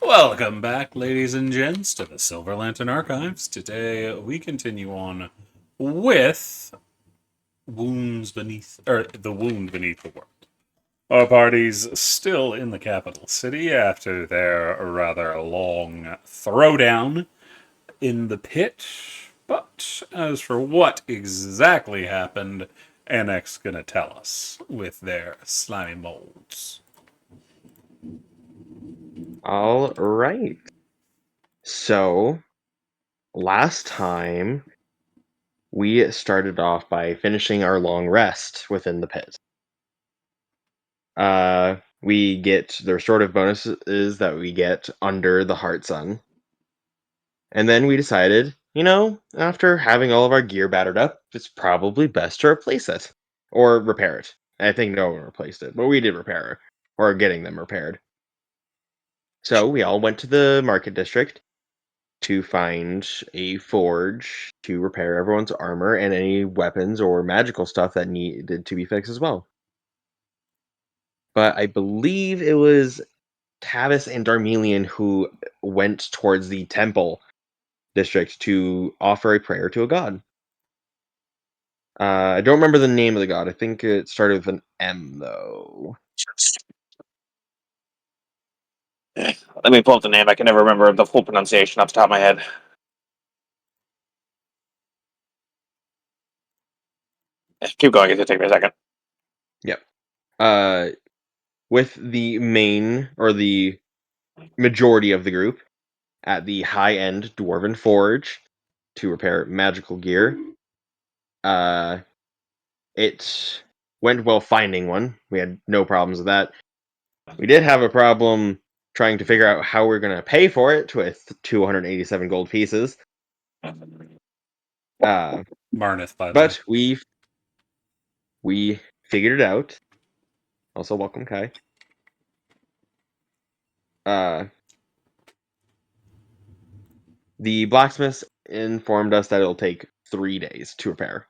Welcome back, ladies and gents, to the Silver Lantern Archives. Today we continue on with the wound beneath the world. Our party's still in the capital city after their rather long throwdown in the pit. But as for what exactly happened, Annex's gonna tell us with their slimy molds. All right. So, last time we started off by finishing our long rest within the pit. We get the restorative bonuses that we get under the Heart Sun. And then we decided, after having all of our gear battered up, it's probably best to replace it or repair it. I think no one replaced it, but we did repair it or getting them repaired. So we all went to the market district to find a forge to repair everyone's armor and any weapons or magical stuff that needed to be fixed as well. But I believe it was Tavis and Darmelian who went towards the temple district to offer a prayer to a god. I don't remember the name of the god. I think it started with an M, though. Let me pull up the name. I can never remember the full pronunciation off the top of my head. Keep going. It'll take me a second. Yep. With the main or the majority of the group at the high-end Dwarven Forge to repair magical gear. It went well finding one. We had no problems with that. We did have a problem trying to figure out how we're going to pay for it with 287 gold pieces. Marnith, by the way. But we figured it out. Also, welcome, Kai. The blacksmiths informed us that it'll take 3 days to repair.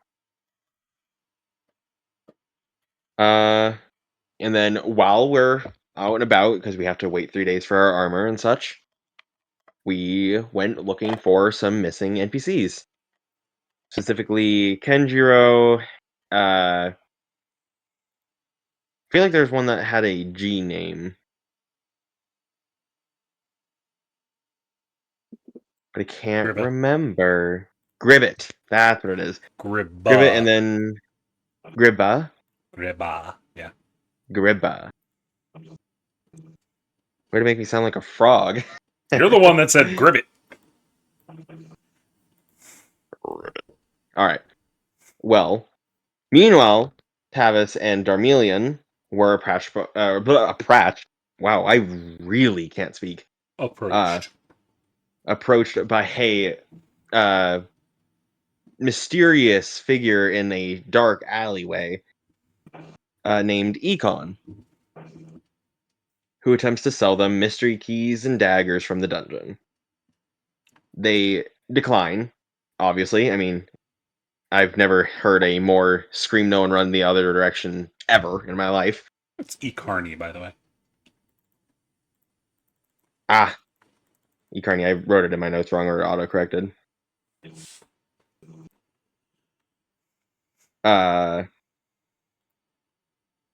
And then while we're out and about, because we have to wait 3 days for our armor and such, we went looking for some missing NPCs. Specifically, Kenjiro. I feel like there's one that had a G name. But I can't remember. Gribbet. That's what it is. Gribba. Gribbet and then Gribba. Gribba, yeah. Gribba. Way to make me sound like a frog. You're the one that said Gribbet. Alright. Well, meanwhile, Tavis and Darmelian were approached. Wow, I really can't speak. Approached by a mysterious figure in a dark alleyway named Econ, who attempts to sell them mystery keys and daggers from the dungeon. They decline, obviously. I mean, I've never heard a more scream no and run the other direction ever in my life. It's Ecarny, by the way. Ecarny, I wrote it in my notes wrong or auto-corrected.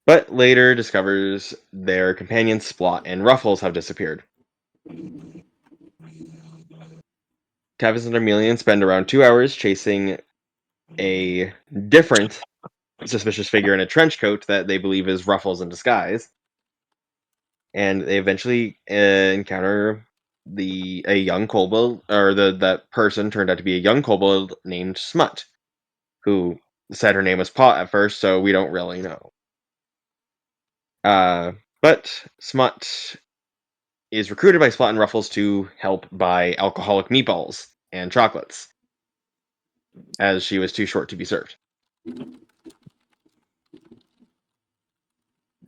But later discovers their companions Splot and Ruffles have disappeared. Tavis and Darmelian spend around 2 hours chasing a different suspicious figure in a trench coat that they believe is Ruffles in disguise. And they eventually encounter a young kobold, or that person turned out to be a young kobold named Smut, who said her name was Pot at first, so we don't really know. But Smut is recruited by Splot and Ruffles to help buy alcoholic meatballs and chocolates, as she was too short to be served.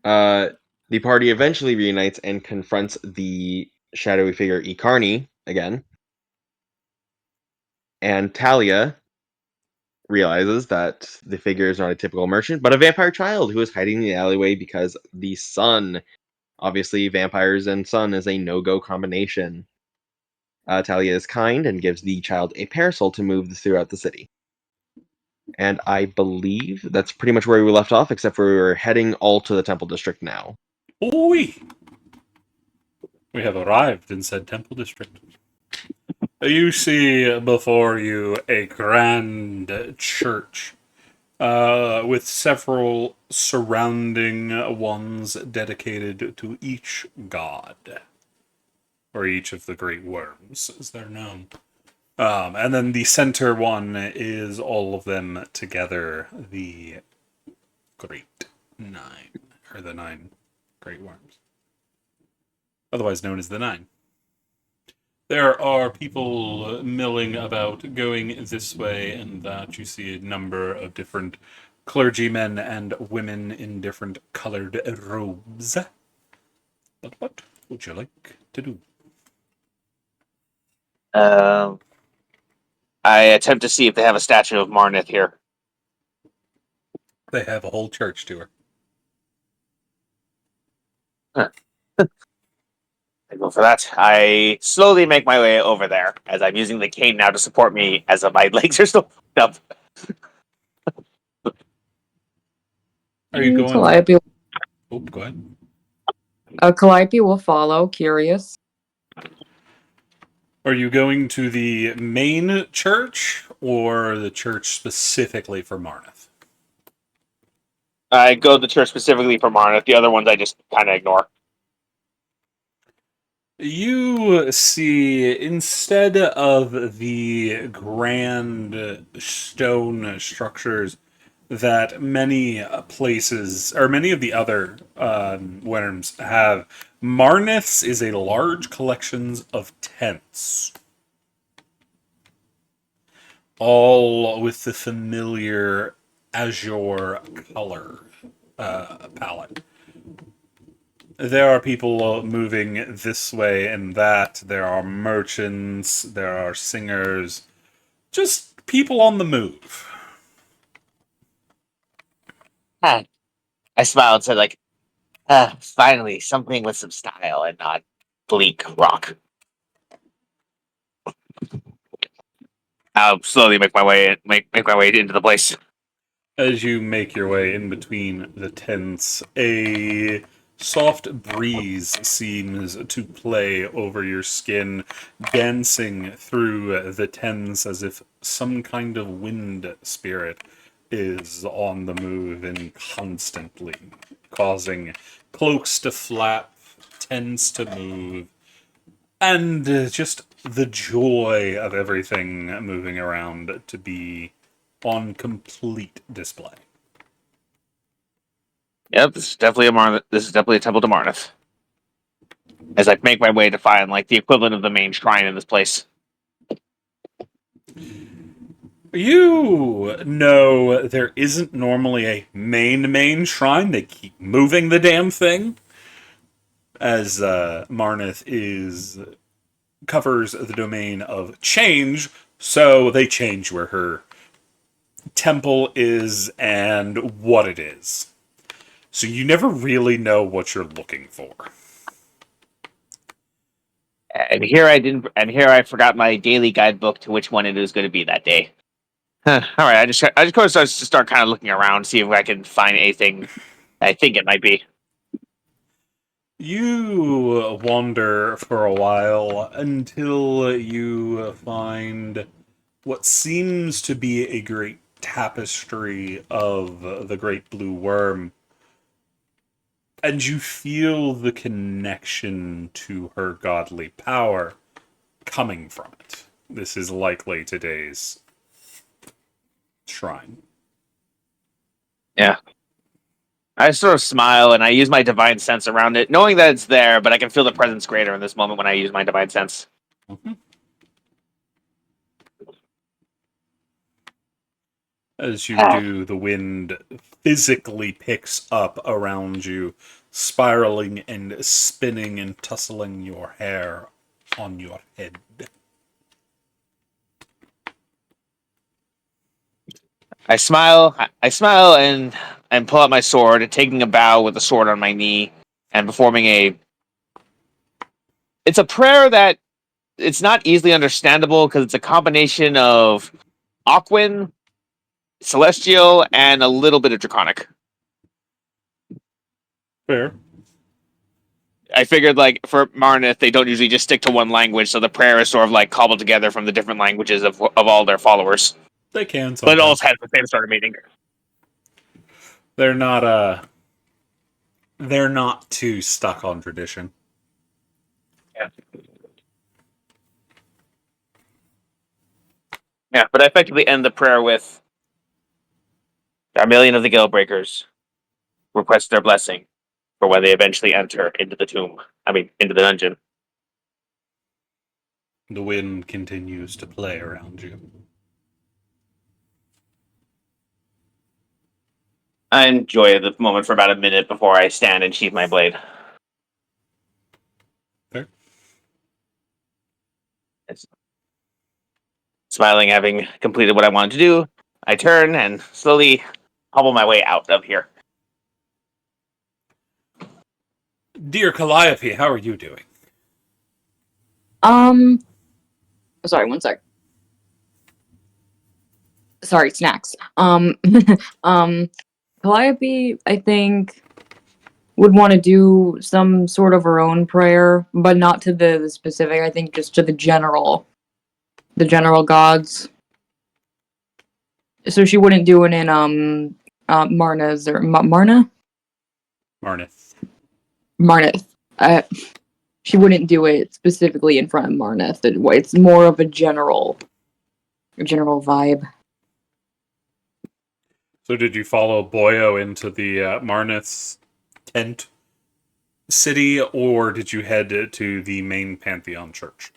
The party eventually reunites and confronts the shadowy figure Ecarny again. And Talia realizes that the figure is not a typical merchant, but a vampire child who is hiding in the alleyway because the sun Obviously, vampires and sun is a no-go combination. Talia is kind and gives the child a parasol to move throughout the city. And I believe that's pretty much where we left off, except for we're heading all to the Temple District now. Oi! We have arrived in said temple district. You see before you a grand church with several surrounding ones dedicated to each god, or each of the great worms, as they're known. And then the center one is all of them together, the Great Nine, or the Nine Great Worms, otherwise known as the Nine. There are people milling about, going this way and that. You see a number of different clergymen and women in different colored robes. But what would you like to do? I attempt to see if they have a statue of Marnith here. They have a whole church tour. I go for that. I slowly make my way over there as I'm using the cane now to support me as my legs are still up. Are you going? Calliope, Oh, go ahead. Calliope will follow, curious. Are you going to the main church or the church specifically for Marnith? I go to the church specifically for Marnith. The other ones I just kind of ignore. You see, instead of the grand stone structures that many places, or many of the other worms have, Marnith's is a large collection of tents. All with the familiar azure color palette. There are people moving this way and that. There are merchants. There are singers. Just people on the move. I smile and said, like, finally, something with some style and not bleak rock. I'll slowly make my way into the place. As you make your way in between the tents, a soft breeze seems to play over your skin, dancing through the tents as if some kind of wind spirit is on the move and constantly causing cloaks to flap, tents to move, and just the joy of everything moving around to be on complete display. Yep, this is definitely a temple to Marnith. As I make my way to find like the equivalent of the main shrine in this place. You know there isn't normally a main shrine. They keep moving the damn thing. As Marnith covers the domain of change, so they change where her temple is and what it is. So you never really know what you're looking for. And here I forgot my daily guidebook to which one it is going to be that day. All right, I just start kind of looking around, see if I can find anything I think it might be. You wander for a while until you find what seems to be a great tapestry of the Great Blue Worm. And you feel the connection to her godly power coming from it. This is likely today's shrine. Yeah. I sort of smile and I use my divine sense around it, knowing that it's there, but I can feel the presence greater in this moment when I use my divine sense. Mm-hmm. As you do, the wind physically picks up around you, spiraling and spinning and tussling your hair on your head. I smile and pull out my sword, taking a bow with the sword on my knee, and performing a. It's a prayer that it's not easily understandable because it's a combination of Aquan, Celestial, and a little bit of Draconic. Fair. I figured, like, for Marnith, they don't usually just stick to one language, so the prayer is sort of like cobbled together from the different languages of all their followers. They can But sometimes. it also has the same sort of meaning. They're not too stuck on tradition. Yeah, but I effectively end the prayer with Darmillion of the Guildbreakers request their blessing for when they eventually enter into the tomb. Into the dungeon. The wind continues to play around you. I enjoy the moment for about a minute before I stand and sheath my blade. Fair. Smiling, having completed what I wanted to do, I turn and slowly hobble my way out of here. Dear Calliope, how are you doing? Sorry, one sec. Sorry, snacks. Calliope, I think, would want to do some sort of her own prayer, but not to the specific. I think just to the general gods. So she wouldn't do it in Marna's or Marna. Marnith. Marnith. She wouldn't do it specifically in front of Marnith. It's more of a general vibe. So did you follow Boyo into the Marnith's tent city, or did you head to the main Pantheon church?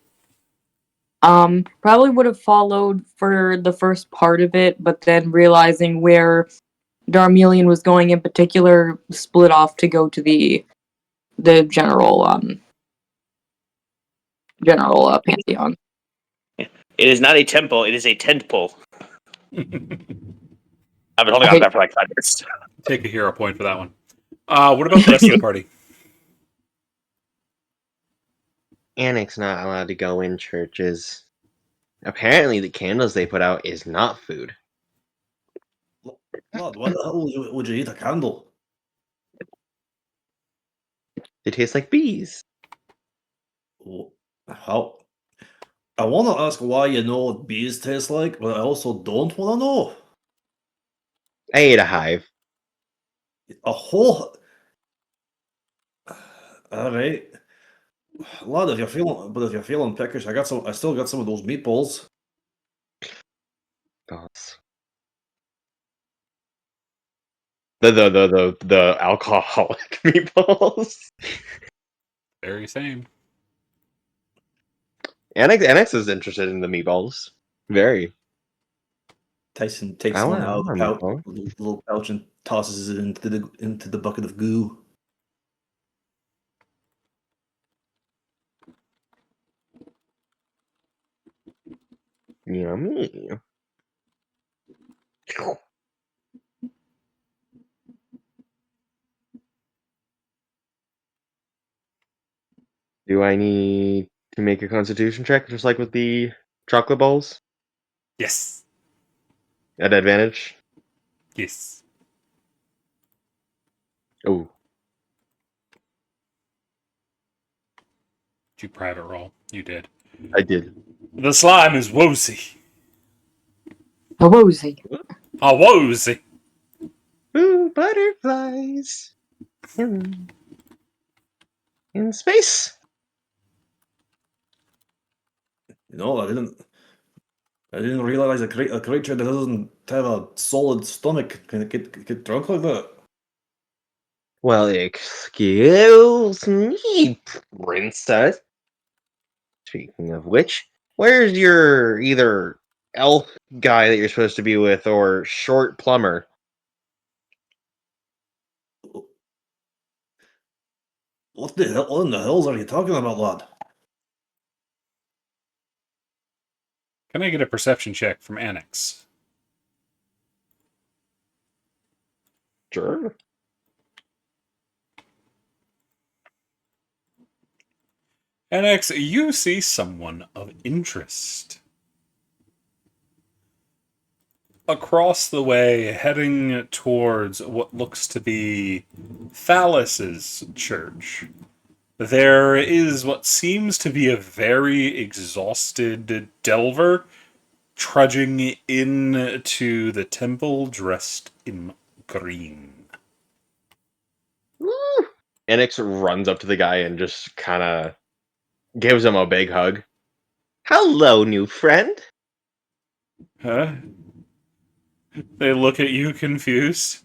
Probably would have followed for the first part of it, but then realizing where Darmelion was going in particular, split off to go to the general Pantheon. It is not a temple, it is a tent pole. I've been holding on Okay. to that for like 5 minutes. Take a hero point for that one. What about the rest of the party? Annick's not allowed to go in churches. Apparently, the candles they put out is not food. Lad, why the hell would you eat a candle? They taste like bees. How? I want to ask why you know what bees taste like, but I also don't want to know. I ate a hive. A whole. All right, lad. If you're feeling peckish, I still got some of those meatballs. Gods. The alcoholic meatballs. Very same. Annex is interested in the meatballs. Very. Tyson takes I one want- I out of the want pouch, little pouch, and tosses it into the bucket of goo. Yummy. Do I need to make a constitution check just like with the chocolate balls? Yes. At advantage? Yes. Oh. Did you private roll? You did. I did. The slime is woozy. Hawozy. Ah, woozy. Ooh, butterflies. In space. You know, I didn't realize a creature that doesn't have a solid stomach can get drunk like that. Well, excuse me, princess. Speaking of which, where's your either elf guy that you're supposed to be with or short plumber? What in the hells are you talking about, lad? Can I get a perception check from Annex? Sure. Annex, you see someone of interest. Across the way, heading towards what looks to be Thallus's church, there is what seems to be a very exhausted Delver trudging into the temple dressed in green. Woo! Anix runs up to the guy and just kind of gives him a big hug. Hello, new friend. Huh? They look at you confused.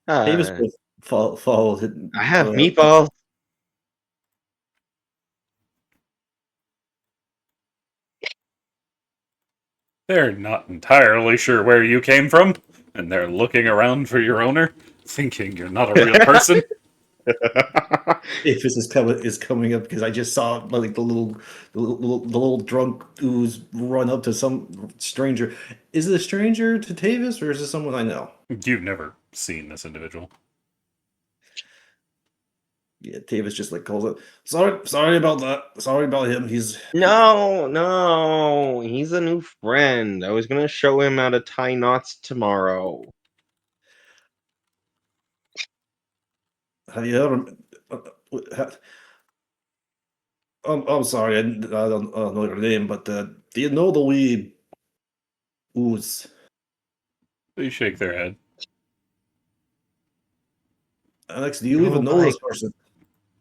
Davis will follow it. I have meatballs. They're not entirely sure where you came from, and they're looking around for your owner, thinking you're not a real person. Davis is coming up because I just saw like the little drunk ooze run up to some stranger. Is it a stranger to Tavis, or is it someone I know? You've never seen this individual. Yeah, Tavis just like calls it. Sorry about that. Sorry about him. He's No, he's a new friend. I was gonna show him how to tie knots tomorrow. Have you ever? I'm sorry. I don't know your name, but do you know the wee ooze? They shake their head. Alex, do you even know this person?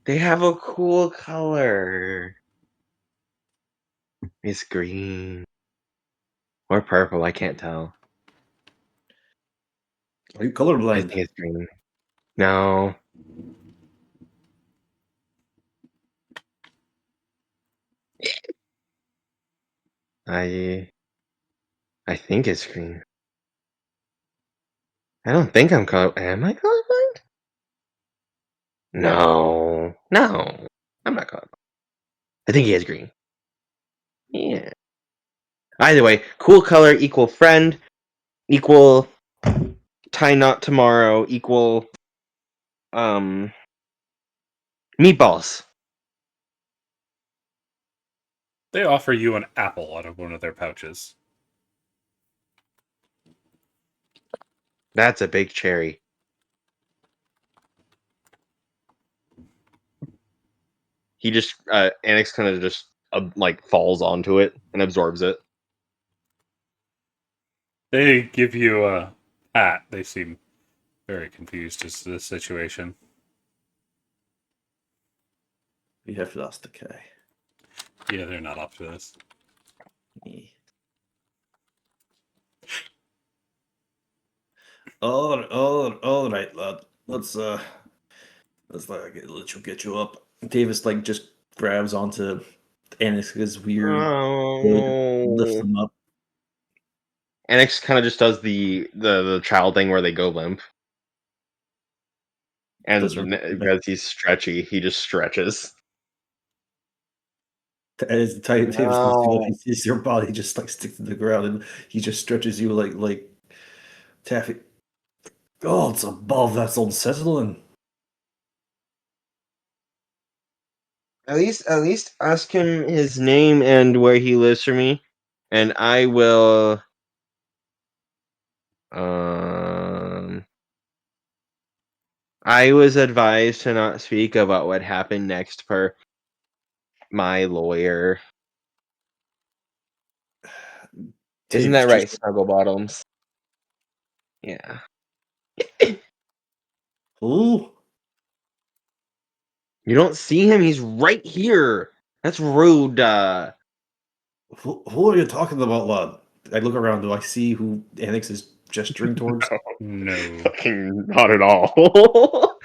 They have a cool color. It's green or purple. I can't tell. Are you I colorblind? think it's green. No. I think it's green. I don't think I'm color. Am I colorblind? No, I'm not colorblind. I think he is green. Yeah. Either way, cool color equal friend equal tie knot tomorrow equal meatballs. They offer you an apple out of one of their pouches. That's a big cherry. He just Annex kind of just like falls onto it and absorbs it. They give you a hat. They seem very confused as to the situation. We have lost the guy. Yeah, they're not up to this. All right, lad. Let's get you up. Davis like just grabs onto Annix's weird hood, lifts Oh. him up. Annex kind of just does the child thing where they go limp. And because he's stretchy, he just stretches. As Davis lifts you up, Wow. he sees your body just like stick to the ground, and he just stretches you like taffy. Oh, it's above. That's unsettling. At least ask him his name and where he lives for me, and I will. I was advised to not speak about what happened next per my lawyer. Isn't that right, Snuggle Bottoms? Yeah. Who? You don't see him? He's right here. That's rude. Who are you talking about, lad? I look around. Do I see who Annex is gesturing towards? No. Fucking not at all.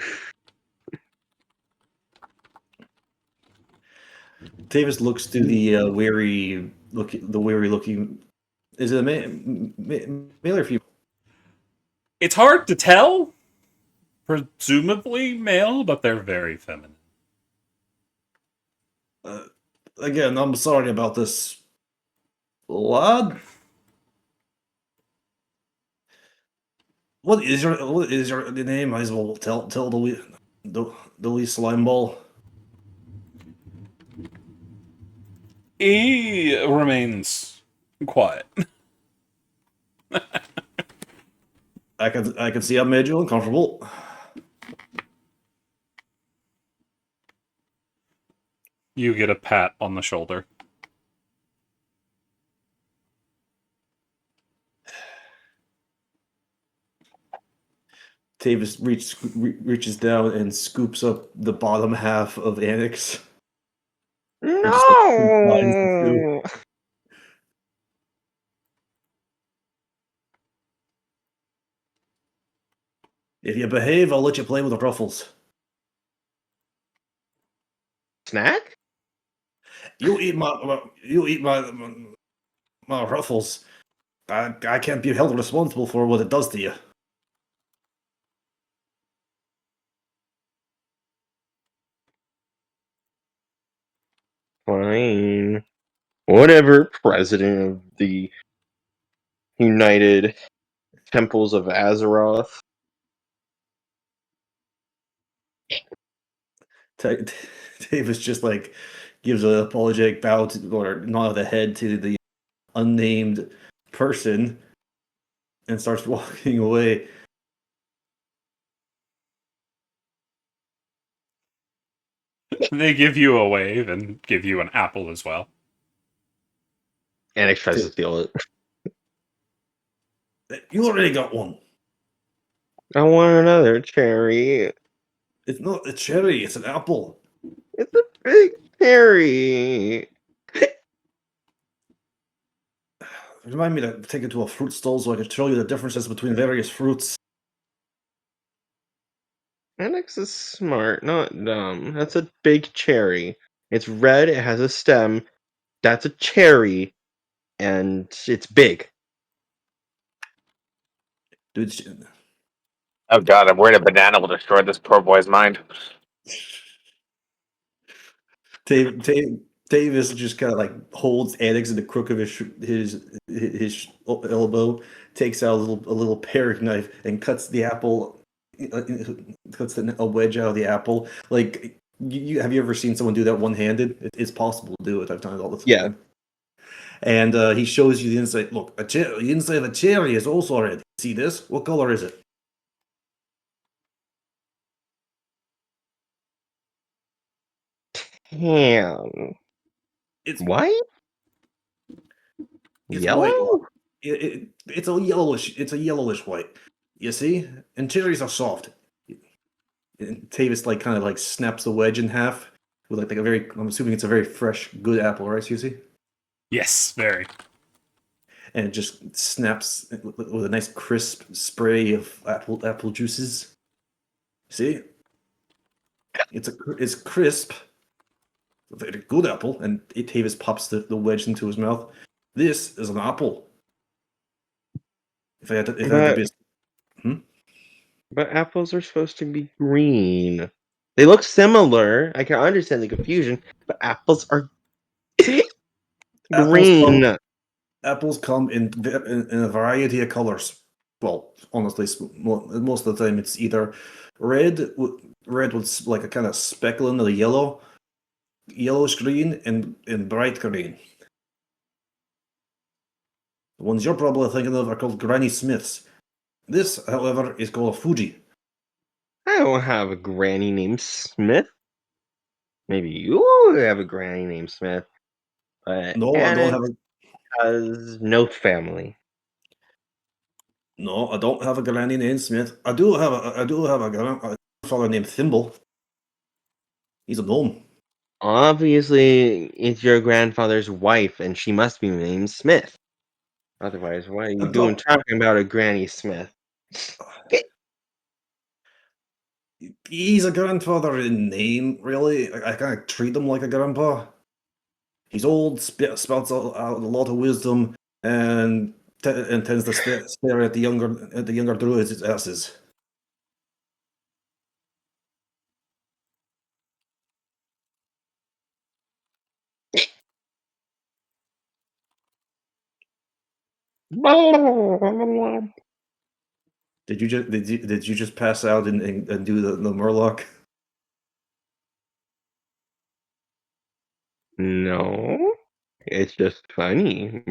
Davis looks to the weary looking. Is it a male or female? It's hard to tell. Presumably male, but they're very feminine. Again, I'm sorry about this, lad. What is your name? Might as well tell the the wee slime ball. He remains quiet. I can see I made you uncomfortable. You get a pat on the shoulder. Tavis reaches down and scoops up the bottom half of Annex. just, like, combines the two. No. If you behave, I'll let you play with the ruffles. Snack? You eat my ruffles. I can't be held responsible for what it does to you. Fine. Whatever, president of the United Temples of Azeroth. Davis just like gives an apologetic bow or nod of the head to the unnamed person and starts walking away. They give you a wave and give you an apple as well. Annex tries to steal it. You already got one. I want another cherry. It's not a cherry, it's an apple. It's a big cherry. Remind me to take it to a fruit stall so I can show you the differences between various fruits. Annex is smart, not dumb. That's a big cherry. It's red, it has a stem. That's a cherry, and it's big. Dude, Oh god, I'm worried a banana will destroy this poor boy's mind. Davis just kind of like holds Annex in the crook of his elbow, takes out a little paring knife and cuts the apple, cuts a wedge out of the apple. Like have you ever seen someone do that one handed? It's possible to do it. I've done it all the time. Yeah. And he shows you the inside. Look, the inside of a cherry is also red. See this? What color is it? Damn. It's White? It's Yellow? white. It's a yellowish. It's a yellowish white. You see, and cherries are soft. And Tavis like kind of like snaps the wedge in half with like a very. I'm assuming it's a very fresh, good apple, right, Susie? Yes, very. And it just snaps with a nice crisp spray of apple juices. See, it's crisp, a very good apple, and Tavis pops the wedge into his mouth. This is an apple. If I had to be, But apples are supposed to be green. They look similar. I can understand the confusion, but apples are green. Apples come in a variety of colors. Well, honestly, most of the time it's either red with like a kind of speckling of the yellow, yellowish green, and bright green. The ones you're probably thinking of are called Granny Smiths. This, however, is called a Fuji. I don't have a granny named Smith. Maybe you have a granny named Smith. But No, I don't have a has no family. no, I don't have a granny named Smith. I do have a grandfather named Thimble. He's a gnome. Obviously, it's your grandfather's wife, and she must be named Smith. Otherwise, why are you No. talking about a Granny Smith? He's a grandfather in name, really. I kind of treat him like a grandpa. He's old, spouts out a lot of wisdom, and tends to stare at the younger druids' asses. Did you just pass out and do the Murloc? No, it's just funny.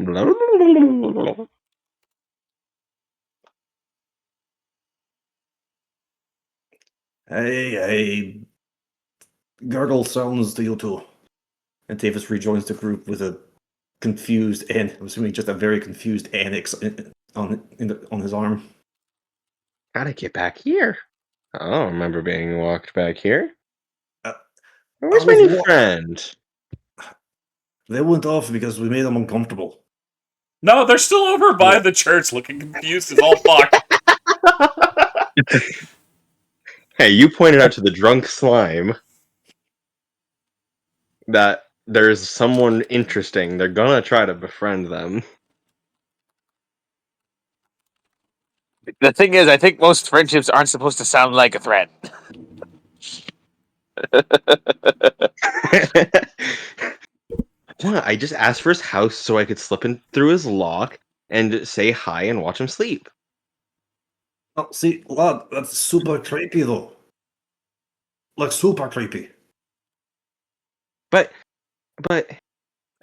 Hey, gargle sounds to you too. And Davis rejoins the group with a confused and I'm assuming just a very confused annex on his arm. How'd I get back here? I don't remember being walked back here. Uh, Where's I my was new friend? They went off because we made them uncomfortable. No, they're still over by the church looking confused as all fuck. Hey, you pointed out to the drunk slime that there's someone interesting. They're gonna try to befriend them. The thing is, I think most friendships aren't supposed to sound like a threat. What? I just asked for his house so I could slip in through his lock and say hi and watch him sleep. Oh, see, lad, that's super creepy though. Like super creepy. But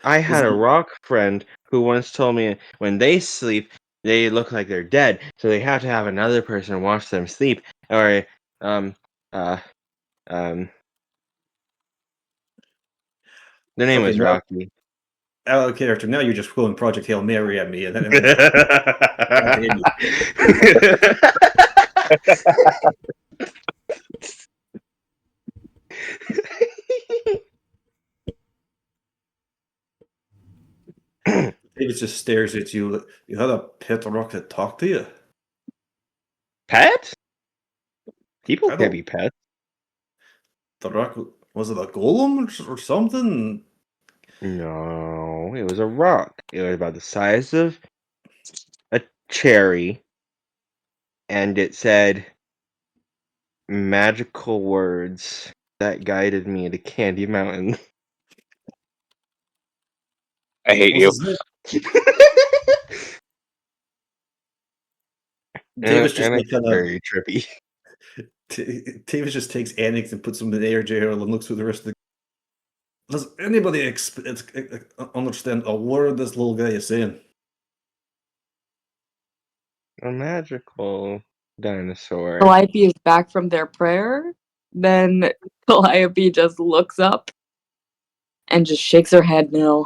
I had a Listen- rock friend who once told me when they sleep, they look like they're dead, so they have to have another person watch them sleep. Or uh their name Okay, was now Rocky. out of character. Now you're just pulling Project Hail Mary at me, and then David just stares at you. You had a pet rock that talked to you. Pet? People I can't don't. be pets. The rock was it a golem or something? No, it was a rock. It was about the size of a cherry, and it said magical words that guided me to Candy Mountain. I hate Was you. his name- Davis just and like it's kind of. very trippy. Davis just takes Annex and puts him in air jail and looks through the rest of the. Does anybody understand a word this little guy is saying? A magical dinosaur. Calliope is back from their prayer. Then Calliope just looks up and just shakes her head no.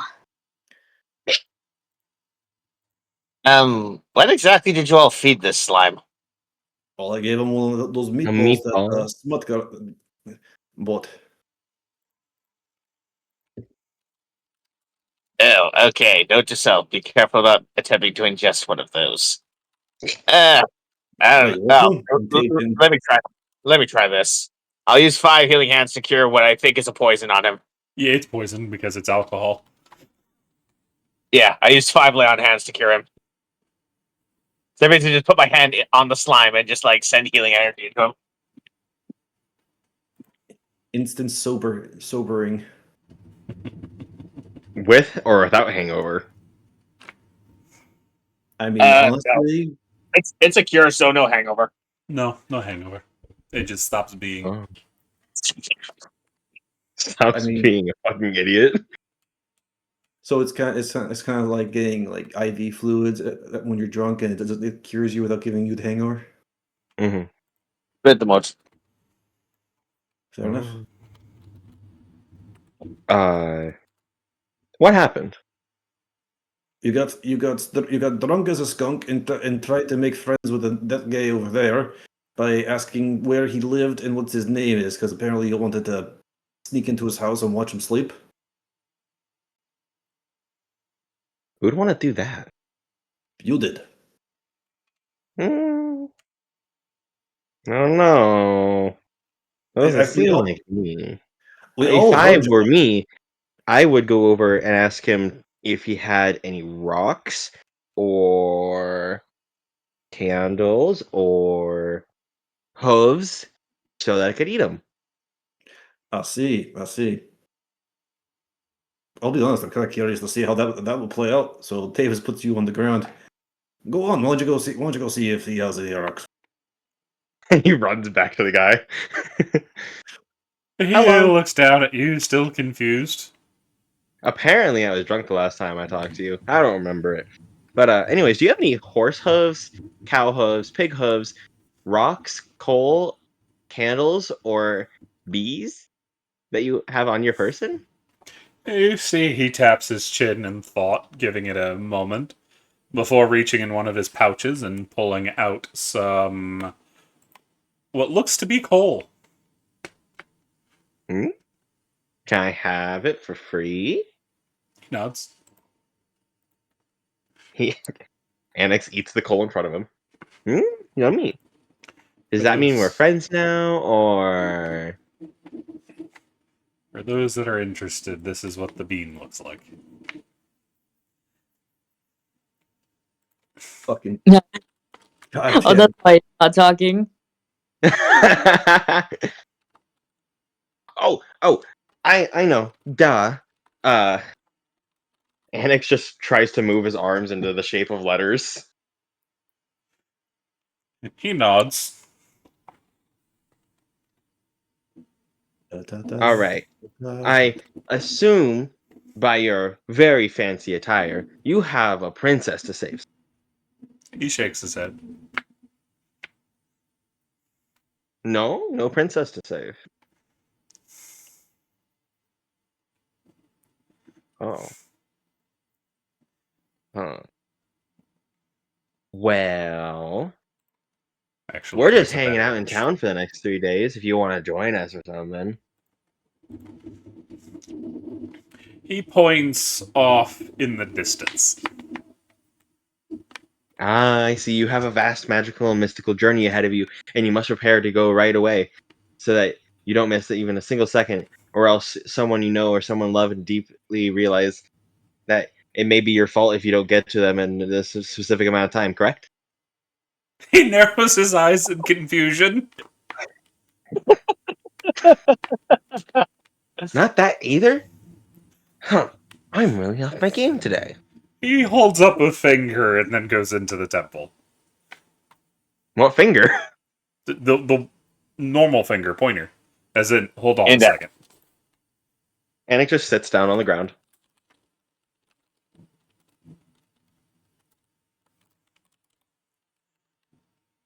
What exactly did you all feed this slime? Well, I gave him one of those meatballs that meatball? Smut got bought. Oh, okay. Note to self: be careful about attempting to ingest one of those. I Right, don't you know. want them? David- Let me try. Let me try this. I'll use 5 healing hands to cure what I think is a poison on him. Yeah, it's poison because it's alcohol. Yeah, I used 5 lay on hands to cure him. So basically, just put my hand on the slime and just like send healing energy into him. Instant sobering. With or without hangover? I mean, No. honestly, It's a cure, so no hangover. No hangover. It just stops being. Oh. Stops I mean- being a fucking idiot. so it's kind of like getting like IV fluids when you're drunk, and it cures you without giving you the hangover. Mm-hmm. Bit the most. Fair enough. What happened? You got drunk as a skunk and tried to make friends with that guy over there by asking where he lived and what his name is, because apparently you wanted to sneak into his house and watch him sleep. Who'd want to do that? You did. I don't know. That doesn't We seem all- like me. We If all I heard you. were me, I would go over and ask him if he had any rocks or candles or hooves so that I could eat them. I see. I'll be honest. I'm kind of curious to see how that will play out. So Davis puts you on the ground. Go on. Why don't you go see if he has any rocks? And he runs back to the guy. He Hello. looks down at you, still confused. Apparently, I was drunk the last time I talked to you. I don't remember it. But anyways, do you have any horse hooves, cow hooves, pig hooves, rocks, coal, candles, or bees that you have on your person? You see, he taps his chin in thought, giving it a moment, before reaching in one of his pouches and pulling out some what looks to be coal. Hmm? Can I have it for free? He nods. He Annex eats the coal in front of him. Yummy. Does For that mean we're those, friends now, or for those that are interested, this is what the bean looks like. Fucking Yeah. goddamn. Oh, that's why he's not talking. oh, I know. Duh. Uh, Annex just tries to move his arms into the shape of letters. He nods. All right. I assume by your very fancy attire, you have a princess to save. He shakes his head. No, no princess to save. Oh. Huh. Well, Actually, we're just plays a hanging out in beverage. town for the next 3 days if you want to join us or something. He points off in the distance. Ah, I see. You have a vast magical and mystical journey ahead of you, and you must prepare to go right away so that you don't miss even a single second, or else someone you know or someone love and deeply realize that it may be your fault if you don't get to them in this specific amount of time, correct? He narrows his eyes in confusion. Not that either? Huh. I'm really off my game today. He holds up a finger and then goes into the temple. What finger? The normal finger, pointer. As in, hold on a Index. second. Anik just sits down on the ground.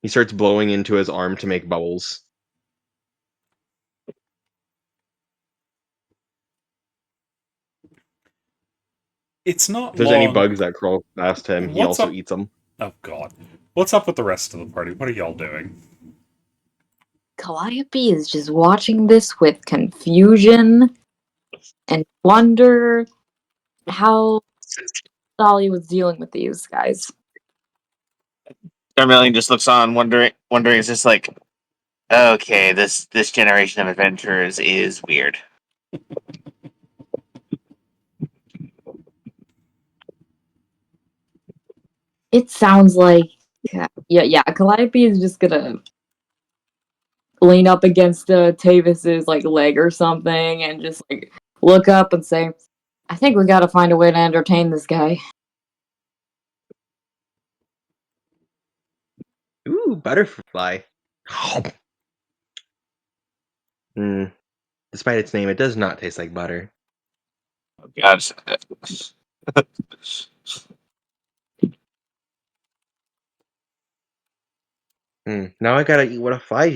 He starts blowing into his arm to make bubbles. It's not If there's any long. bugs that crawl past him, he What's also up? eats them. Oh, God. What's up with the rest of the party? What are y'all doing? Calliope is just watching this with confusion and wonder how Dolly was dealing with these guys. Darmelian just looks on, wondering, is this like, okay, this generation of adventurers is weird. It sounds like, yeah, Calliope is just gonna lean up against Tavis's like leg or something and just like look up and say, "I think we got to find a way to entertain this guy." Ooh, butterfly. Despite its name, it does not taste like butter. Oh, God. Now I gotta eat what a fly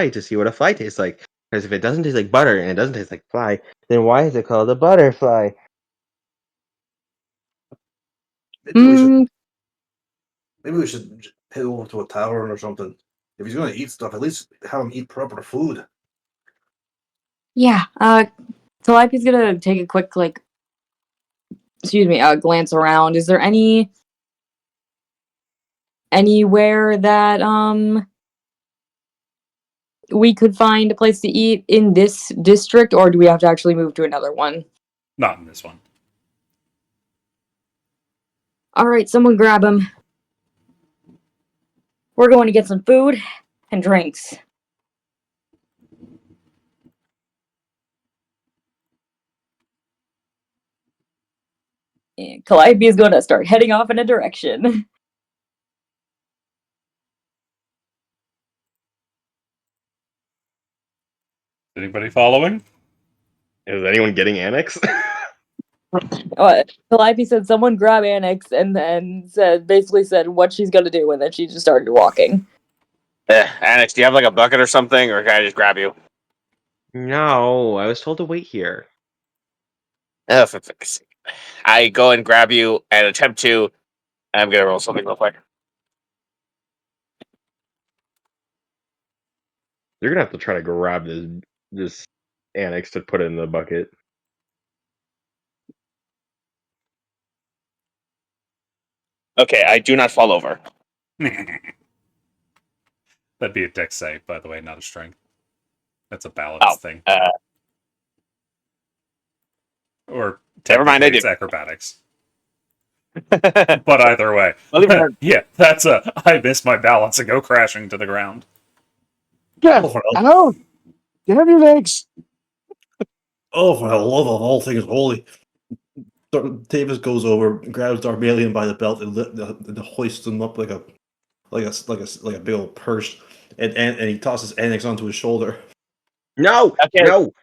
to see what a fly tastes like. Because if it doesn't taste like butter and it doesn't taste like fly, then why is it called a butterfly? Mm, Maybe we should head over to a tavern or something. If he's going to eat stuff, at least have him eat proper food. yeah, Calliope's gonna take a quick glance around. Is there anywhere that we could find a place to eat in this district, or do we have to actually move to another one? Not in this one. All right, someone grab him. We're going to get some food and drinks. And Calliope is going to start heading off in a direction. Anybody following? Is anyone getting Annex? Calliope said, "Someone grab Annex," and then basically said what she's gonna do, and then she just started walking. Annex, do you have like a bucket or something, or can I just grab you? No, I was told to wait here. Oh, for fuck's sake. I go and grab you and attempt to. I'm gonna roll something real quick. You're gonna have to try to grab this annex to put it in the bucket. Okay, I do not fall over. That'd be a dex save, by the way, not a strength. That's a balance thing. Or Never mind, I technically it's did. acrobatics. But either way. Well, even then- Yeah, that's I miss my balance and go crashing to the ground. Yeah. Oh, for, Hello. Get up your legs. oh, for the love of all things holy! Tavis goes over, grabs Darmalion by the belt, and hoists him up like a big old purse, and he tosses Annex onto his shoulder. No, Okay. no.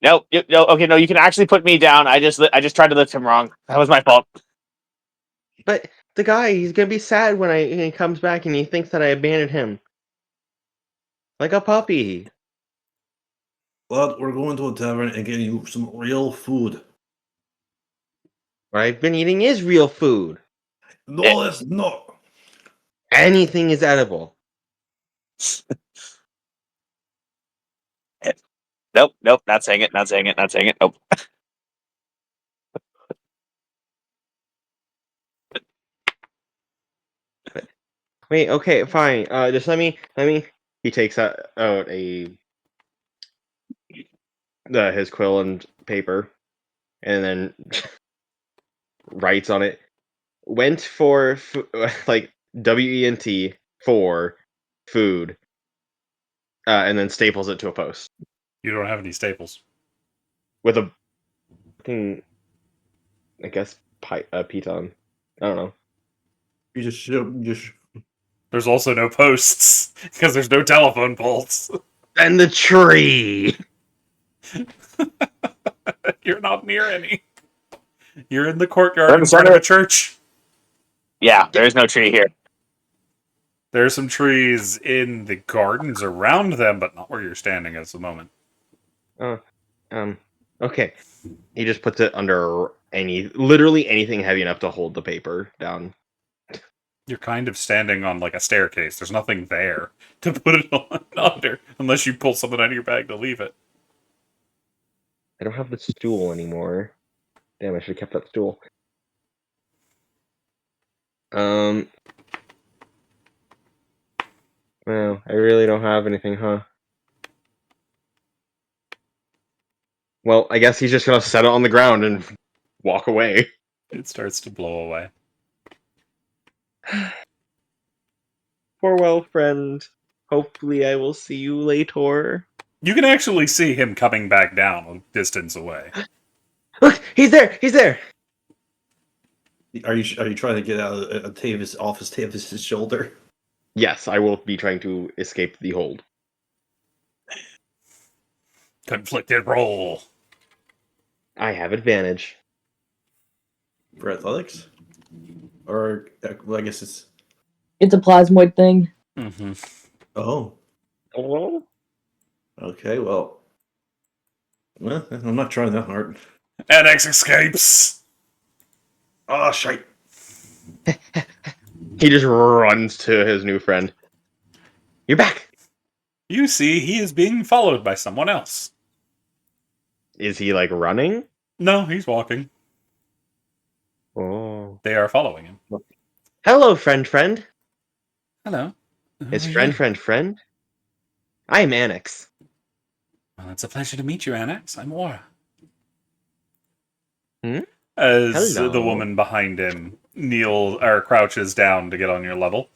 No. Okay. No. You can actually put me down. I just tried to lift him wrong. That was my fault. But the guy, he's gonna be sad when he comes back and he thinks that I abandoned him, like a puppy. But we're going to a tavern and getting you some real food. What I've been eating is real food. No, it's not. Anything is edible. Nope. Not saying it. Not saying it. Not saying it. Nope. Wait, okay, fine. Just let me. He takes out his quill and paper, and then writes on it. Went for like WENT for food, and then staples it to a post You don't have any staples. with a thing. I guess piton. I don't know. You just There's also no posts, because there's no telephone poles. And the tree. You're not near any. You're in the courtyard We're in in the front of center. a church. Yeah. There is no tree here. There are some trees in the gardens around them, but not where you're standing at the moment. Okay. He just puts it under literally anything heavy enough to hold the paper down. You're kind of standing on like a staircase. There's nothing there to put it on under, unless you pull something out of your bag to leave it. I don't have the stool anymore. Damn, I should have kept that stool. Well, I really don't have anything, huh? Well, I guess he's just gonna set it on the ground and walk away. It starts to blow away. Farewell, friend. Hopefully I will see you later. You can actually see him coming back down a distance away. Look, he's there! He's there! are you trying to get out of Tavis's shoulder? Yes, I will be trying to escape the hold. Conflicted roll. I have advantage. For athletics? Or well, I guess it's It's a plasmoid thing. Mm-hmm. oh. Oh. Okay, well, I'm not trying that hard. NX escapes. Oh shite. He just runs to his new friend. You're back! You see, he is being followed by someone else. Is he like running? No, he's walking. Oh. They are following him. Hello, friend. Hello. His Who are friend, you? friend. I'm Annex. Well, it's a pleasure to meet you, Annex. I'm Aura. Hmm? As Hello. the woman behind him crouches down to get on your level.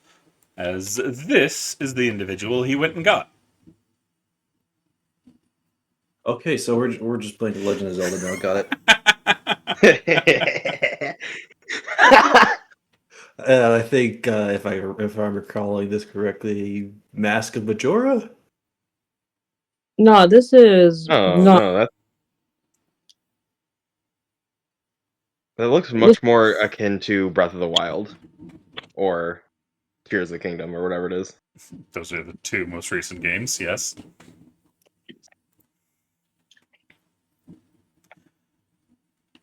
As this is the individual he went and got. Okay, so we're just playing The Legend of Zelda now. Got it. I think if I'm recalling this correctly, Mask of Majora. No, this is Oh not. no, It looks much more akin to Breath of the Wild or Tears of the Kingdom or whatever it is. Those are the two most recent games, yes.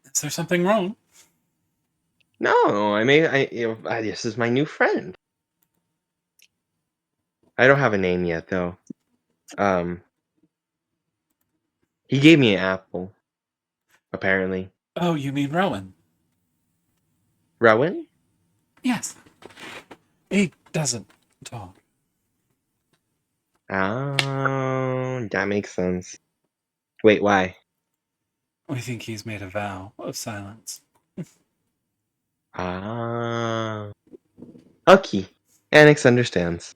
Is there something wrong? No, this is my new friend. I don't have a name yet, though. He gave me an apple, apparently. Oh, you mean Rowan? Rowan? Yes. He doesn't talk. Oh, that makes sense. Wait, why? We think he's made a vow of silence. Ah. Okay. Annex understands.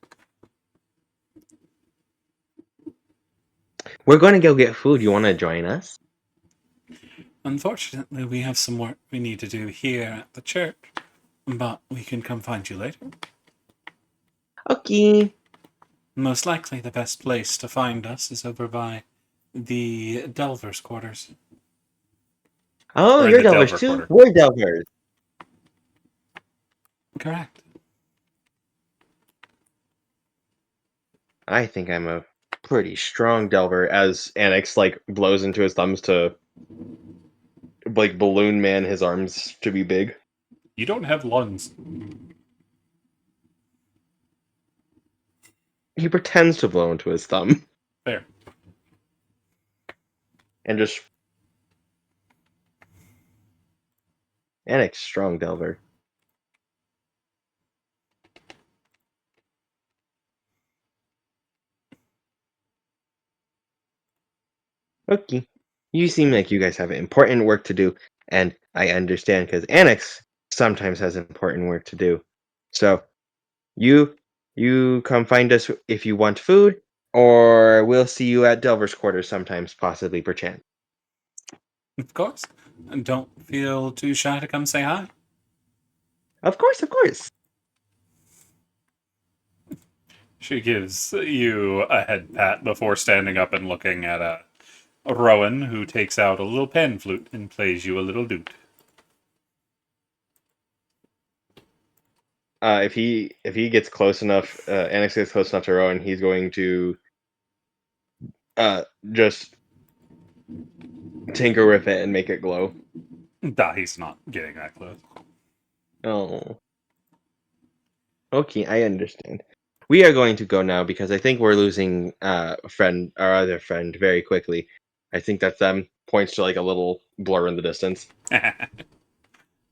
We're going to go get food. You want to join us? Unfortunately, we have some work we need to do here at the church, but we can come find you later. Okay. Most likely the best place to find us is over by the Delver's quarters. Oh, Or in you're the Delvers Delver too? quarter. We're Delvers. Correct. I think I'm a pretty strong Delver as Annex blows into his thumbs to balloon man his arms to be big. You don't have lungs. He pretends to blow into his thumb. There. And just Annex strong Delver. Okay. You seem like you guys have important work to do, and I understand because Annex sometimes has important work to do. So you come find us if you want food, or we'll see you at Delver's quarters sometimes, possibly perchance. Of course. And don't feel too shy to come say hi. Of course, of course. She gives you a head pat before standing up and looking at a Rowan, who takes out a little pan flute and plays you a little lute. If he gets close enough, Annex gets close enough to Rowan, he's going to just tinker with it and make it glow. Nah, he's not getting that close. Oh. Okay, I understand. We are going to go now because I think we're losing our other friend, very quickly. I think that points to a little blur in the distance. Then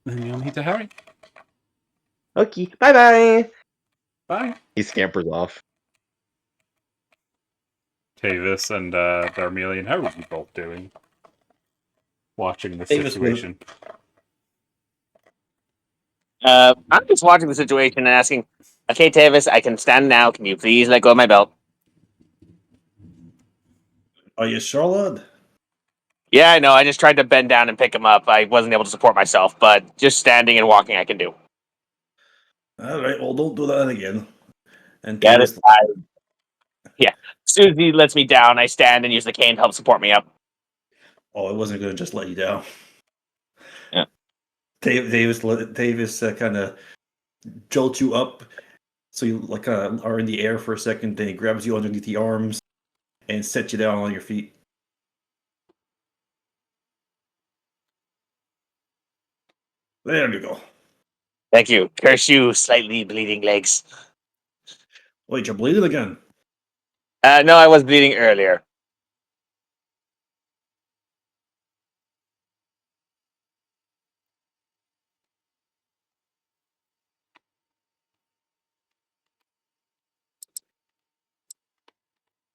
you'll need to hurry. Okay, bye-bye! Bye. He scampers off. Tavis and Darmelian, how are you both doing? Watching the Tavis situation. I'm just watching the situation and asking, okay, Tavis, I can stand now. Can you please let go of my belt? Are you sure, lad? Yeah, I know. I just tried to bend down and pick him up. I wasn't able to support myself, but just standing and walking I can do. All right, well, don't do that again. And Get it? Tavis, Yeah. As soon as he lets me down, I stand and use the cane to help support me up. oh, I wasn't going to just let you down. Yeah. Davis kind of jolts you up, so you are in the air for a second. Then he grabs you underneath the arms and sets you down on your feet. There you go. Thank you. Curse you, slightly bleeding legs. Wait, you're bleeding again? No, I was bleeding earlier.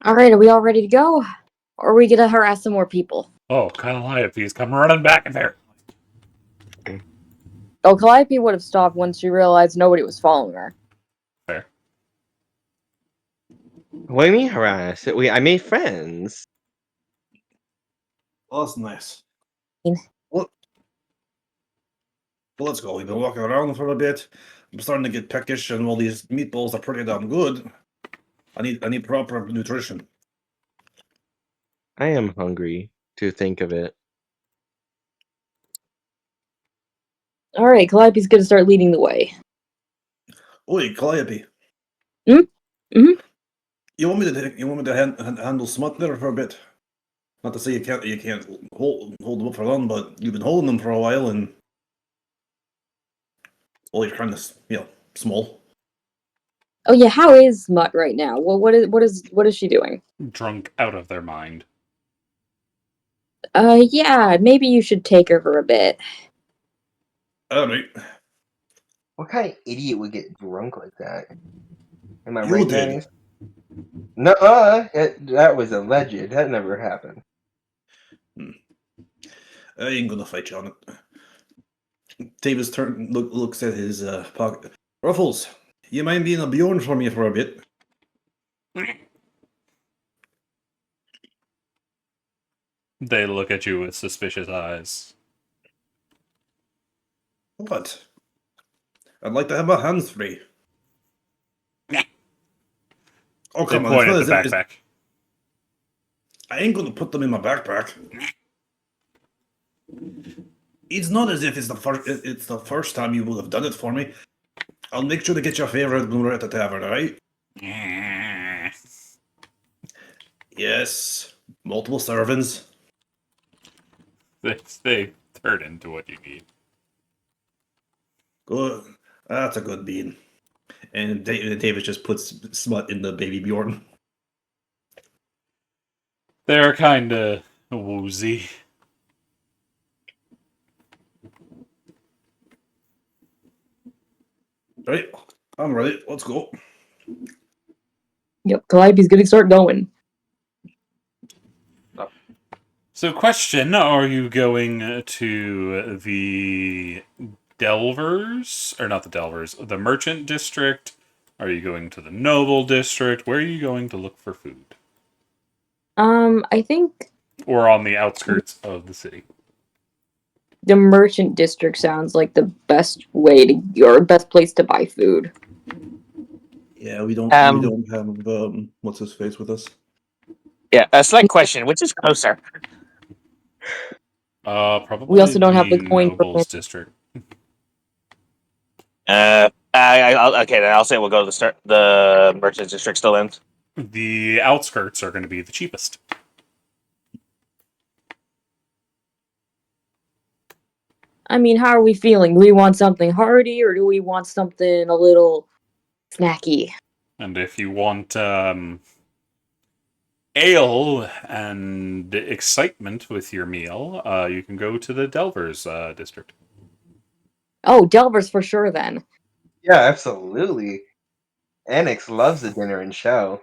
All right, are we all ready to go? Or are we gonna harass some more people? Oh, Calliope's come running back in there. Oh, Calliope would have stopped once she realized nobody was following her. Fair. What do you mean harass? I made friends. Oh, that's nice. Mm. Well, let's go. We've been walking around for a bit. I'm starting to get peckish, and all these meatballs are pretty damn good. I need proper nutrition. I am hungry to think of it. All right, Calliope's gonna start leading the way. Oi, Calliope. Hmm? Mhm. You want me to handle Smut there for a bit? Not to say you can't hold them up for long, but you've been holding them for a while, and well, you're kind of small. Oh yeah, how is Smut right now? Well, what is she doing? Drunk out of their mind. Yeah, maybe you should take her for a bit. All right, What kind of idiot would get drunk like that? Am I you right, did. Granny? No, that was alleged. That never happened. I ain't gonna fight you on it. Davis looks at his pocket. Ruffles, you mind being a Bjorn for me for a bit? They look at you with suspicious eyes. What? I'd like to have my hands free. Oh, They come on. point It's at not the as if backpack. I ain't gonna put them in my backpack. It's not as if it's the first time you will have done it for me. I'll make sure to get your favorite when we're at the tavern, alright? Yes. Multiple servants. They turn into what you need. Good. That's a good bean. And David just puts Smut in the baby Bjorn. They're kind of woozy. Right? I'm ready. Let's go. Yep, Calliope's gonna start going. So, question: are you going to the Delvers, or not the Delvers, the Merchant District? Are you going to the Noble District? Where are you going to look for food? I think Or on the outskirts of the city? the merchant district sounds like the best way to or best place to buy food. Yeah, we don't Um, have what's his face with us. Yeah, a slight question. Which is closer? Probably We also don't have the coin for Nobles District. Okay, then I'll say we'll go to the merchant district still in. The outskirts are going to be the cheapest. I mean, how are we feeling? Do we want something hearty or do we want something a little snacky? And if you want ale and excitement with your meal, you can go to the Delvers District. Oh, Delvers for sure then. Yeah, absolutely. Annex loves the dinner and show.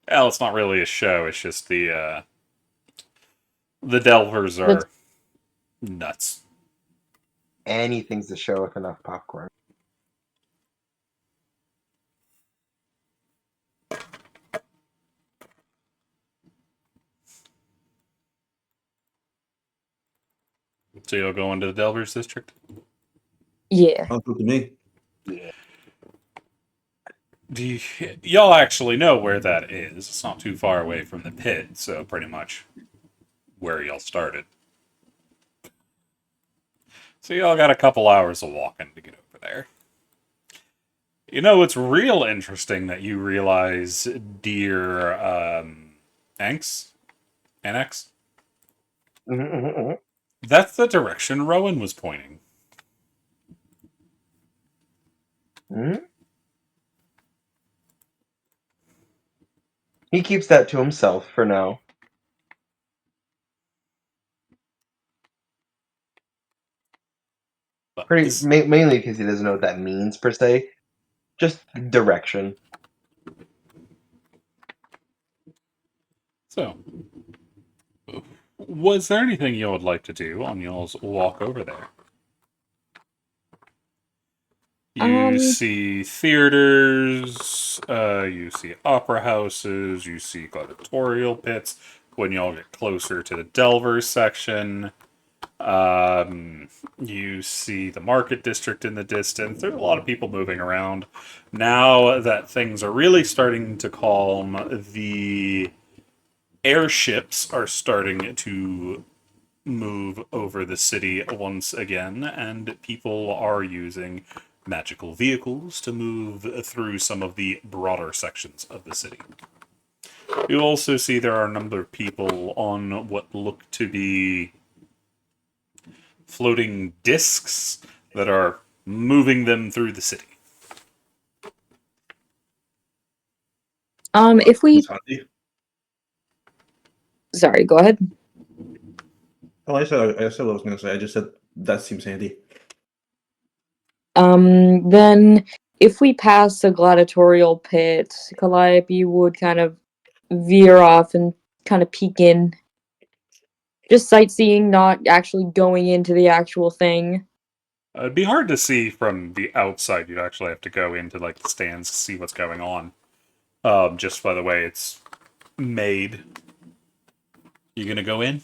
Well, it's not really a show. It's just the Delvers are nuts. Anything's a show with enough popcorn. So you'll go into the Delvers District? Yeah. Sounds good to me. Y'all actually know where that is. It's not too far away from the pit, so pretty much where y'all started. So y'all got a couple hours of walking to get over there. You know, it's real interesting that you realize, dear Anx? Annex? That's the direction Rowan was pointing. He keeps that to himself for now. Mainly because he doesn't know what that means per se. Just direction. So, was there anything you would like to do on y'all's walk over there? You see theaters, you see opera houses, you see gladiatorial pits. When y'all get closer to the Delvers section, you see the market district in the distance. There's a lot of people moving around. Now that things are really starting to calm, the airships are starting to move over the city once again, and people are using magical vehicles to move through some of the broader sections of the city. You also see there are a number of people on what look to be floating discs that are moving them through the city. If we, It's handy. sorry, go ahead. Oh, I said what I was going to say. I just said that seems handy. Then if we pass the gladiatorial pit, Calliope would kind of veer off and kind of peek in. Just sightseeing, not actually going into the actual thing. It'd be hard to see from the outside. You'd actually have to go into like the stands to see what's going on. Just by the way it's made. You gonna go in?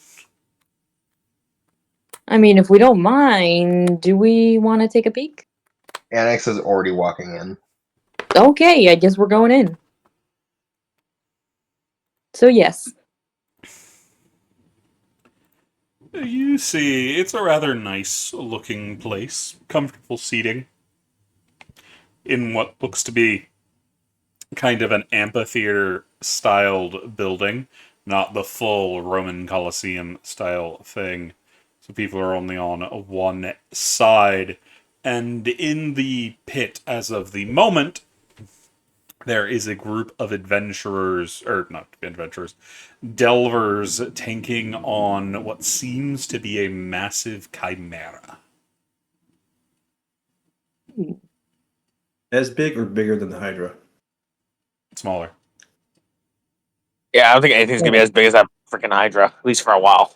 I mean, if we don't mind, do we want to take a peek? Annex is already walking in. Okay, I guess we're going in. So yes. You see, it's a rather nice looking place. Comfortable seating. In what looks to be kind of an amphitheater styled building, not the full Roman Colosseum style thing. So people are only on one side. And in the pit, as of the moment, there is a group of adventurers, or not adventurers, delvers tanking on what seems to be a massive chimera. As big or bigger than the Hydra? Smaller. Yeah, I don't think anything's gonna be as big as that freaking Hydra, at least for a while.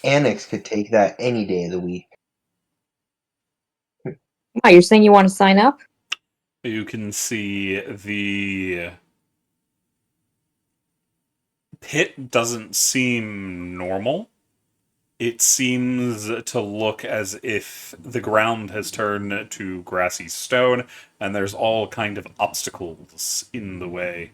Annex could take that any day of the week. Wow, you're saying you want to sign up? You can see the pit doesn't seem normal. It seems to look as if the ground has turned to grassy stone, and there's all kind of obstacles in the way,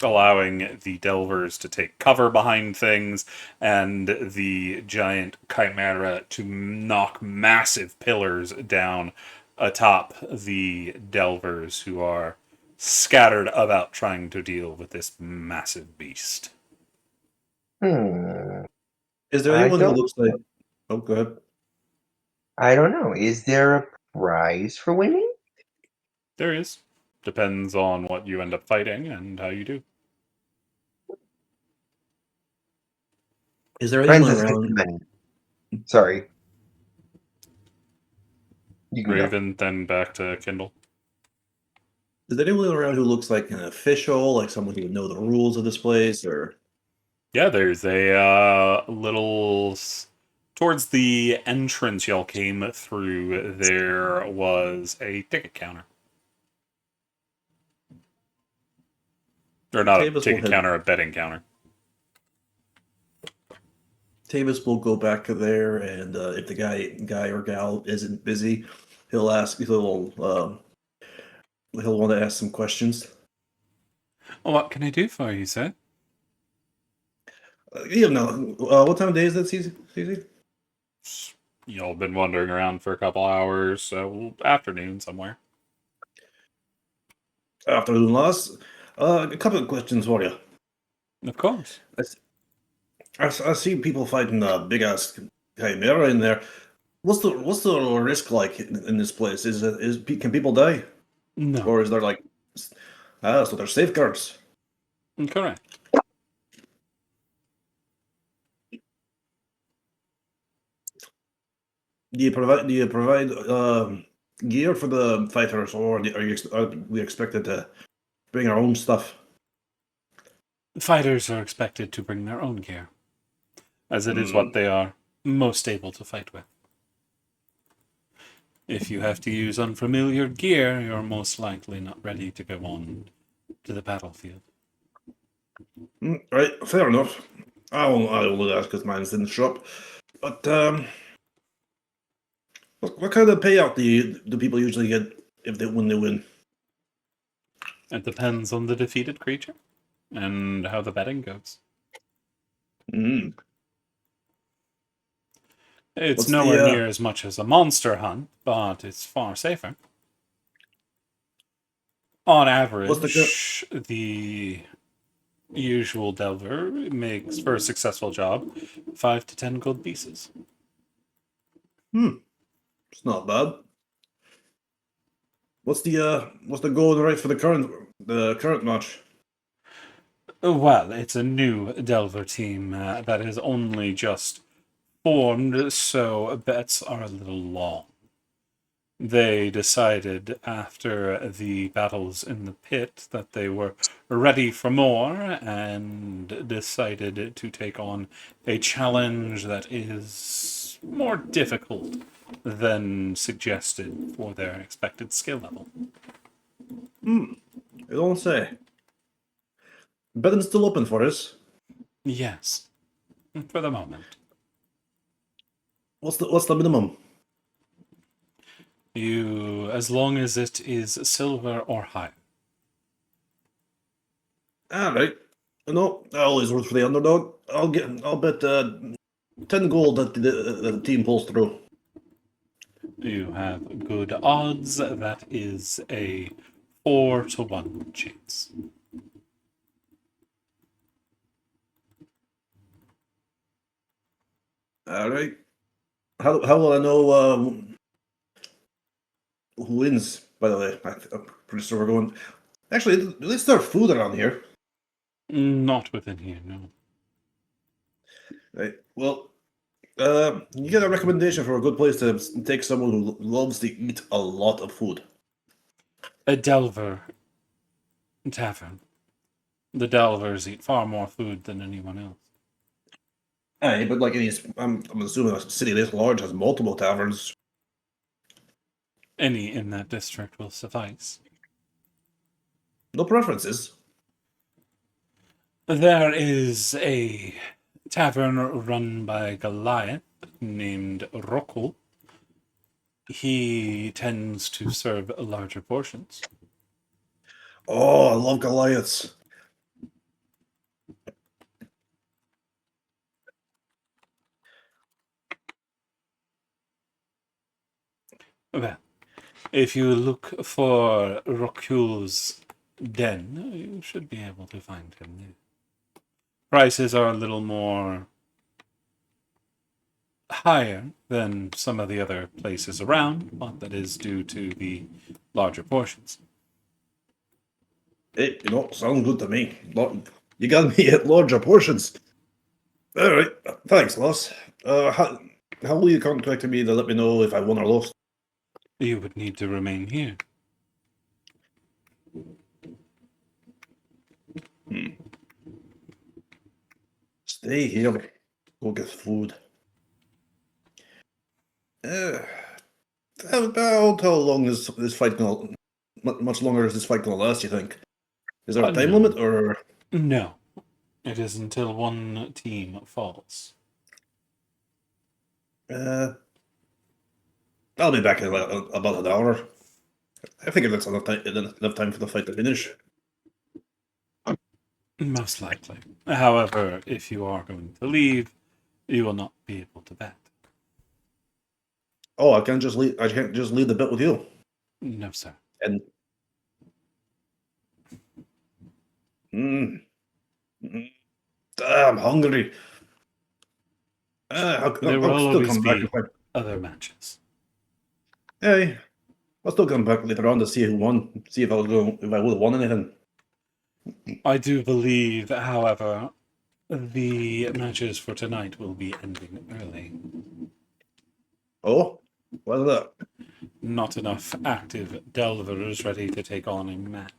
allowing the delvers to take cover behind things, and the giant chimera to knock massive pillars down atop the delvers who are scattered about trying to deal with this massive beast. Is there I anyone who don't- looks like? Oh, go ahead. I don't know. Is there a prize for winning? There is. Depends on what you end up fighting and how you do. Is there Friends anyone is around? money. Sorry. You can go. Raven, then back to Kindle. Is there anyone around who looks like an official, like someone who would know the rules of this place, or? Yeah, there's a towards the entrance y'all came through, there was a ticket counter. Or not a Tavis will ticket head- counter, a betting counter. Tavis will go back there, and if the guy or gal isn't busy, he'll ask. He'll want to ask some questions. What can I do for you, sir? You know, what time of day is that, CZ? Y'all been wandering around for a couple hours, so afternoon somewhere. Afternoon, Loss. A couple of questions for you. Of course. I see people fighting a big ass chimera in there. What's the risk like in this place? Can people die, No. or is there like so there's safeguards? Correct. Do you provide gear for the fighters, or are we expected to bring our own stuff? Fighters are expected to bring their own gear, as it is what they are most able to fight with. If you have to use unfamiliar gear, you're most likely not ready to go on to the battlefield. Right, fair enough. I will ask because mine's in the shop. But what kind of payout do people usually get when they win? It depends on the defeated creature and how the betting goes. Mm. It's What's nowhere the, near as much as a monster hunt, but it's far safer. On What's the average, the usual delver makes, for a successful job, 5 to 10 gold pieces. It's not bad. What's the going rate for the current match? Well, it's a new delver team that has only just formed, so bets are a little long. They decided after the battles in the pit that they were ready for more and decided to take on a challenge that is more difficult than suggested for their expected skill level. I don't say. Betting's still open for us. Yes, for the moment. What's the minimum? You, as long as it is silver or higher. All right. No, I always root for the underdog. I'll bet 10 gold that the team pulls through. You have good odds. That is a 4 to 1 chance. All right. How will I know who wins? By the way, I'm pretty sure we're going. Actually, at least there's food around here. Not within here, no. Right. Well, you get a recommendation for a good place to take someone who loves to eat a lot of food. A Delver tavern. The Delvers eat far more food than anyone else. Aye, but like I'm assuming a city this large has multiple taverns. Any in that district will suffice. No preferences. There is a tavern run by Goliath named Rokul. He tends to serve larger portions. Oh, I love Goliaths. Well, if you look for Rokul's den, you should be able to find him there. Prices are a little more higher than some of the other places around, but that is due to the larger portions. Hey, sounds good to me. You got me at larger portions. All right, thanks, Loss. How will you contact me to let me know if I won or lost? You would need to remain here. Stay here. Go get food. How long is this fight gonna? Much longer is this fight gonna last? You think? Is there a time No. limit or? No. It is until one team falls. I'll be back in about an hour. I think that's enough time for the fight to finish. Most likely. However, if you are going to leave, you will not be able to bet. Oh, I can't just leave. I can't just leave the bet with you. No, sir. And I'm hungry. There will I'll still always come back be if I. other matches. Hey, I'll still come back later on to see who won. See if I would have won anything. I do believe, however, the matches for tonight will be ending early. Oh, what's that? Not enough active delvers ready to take on a match.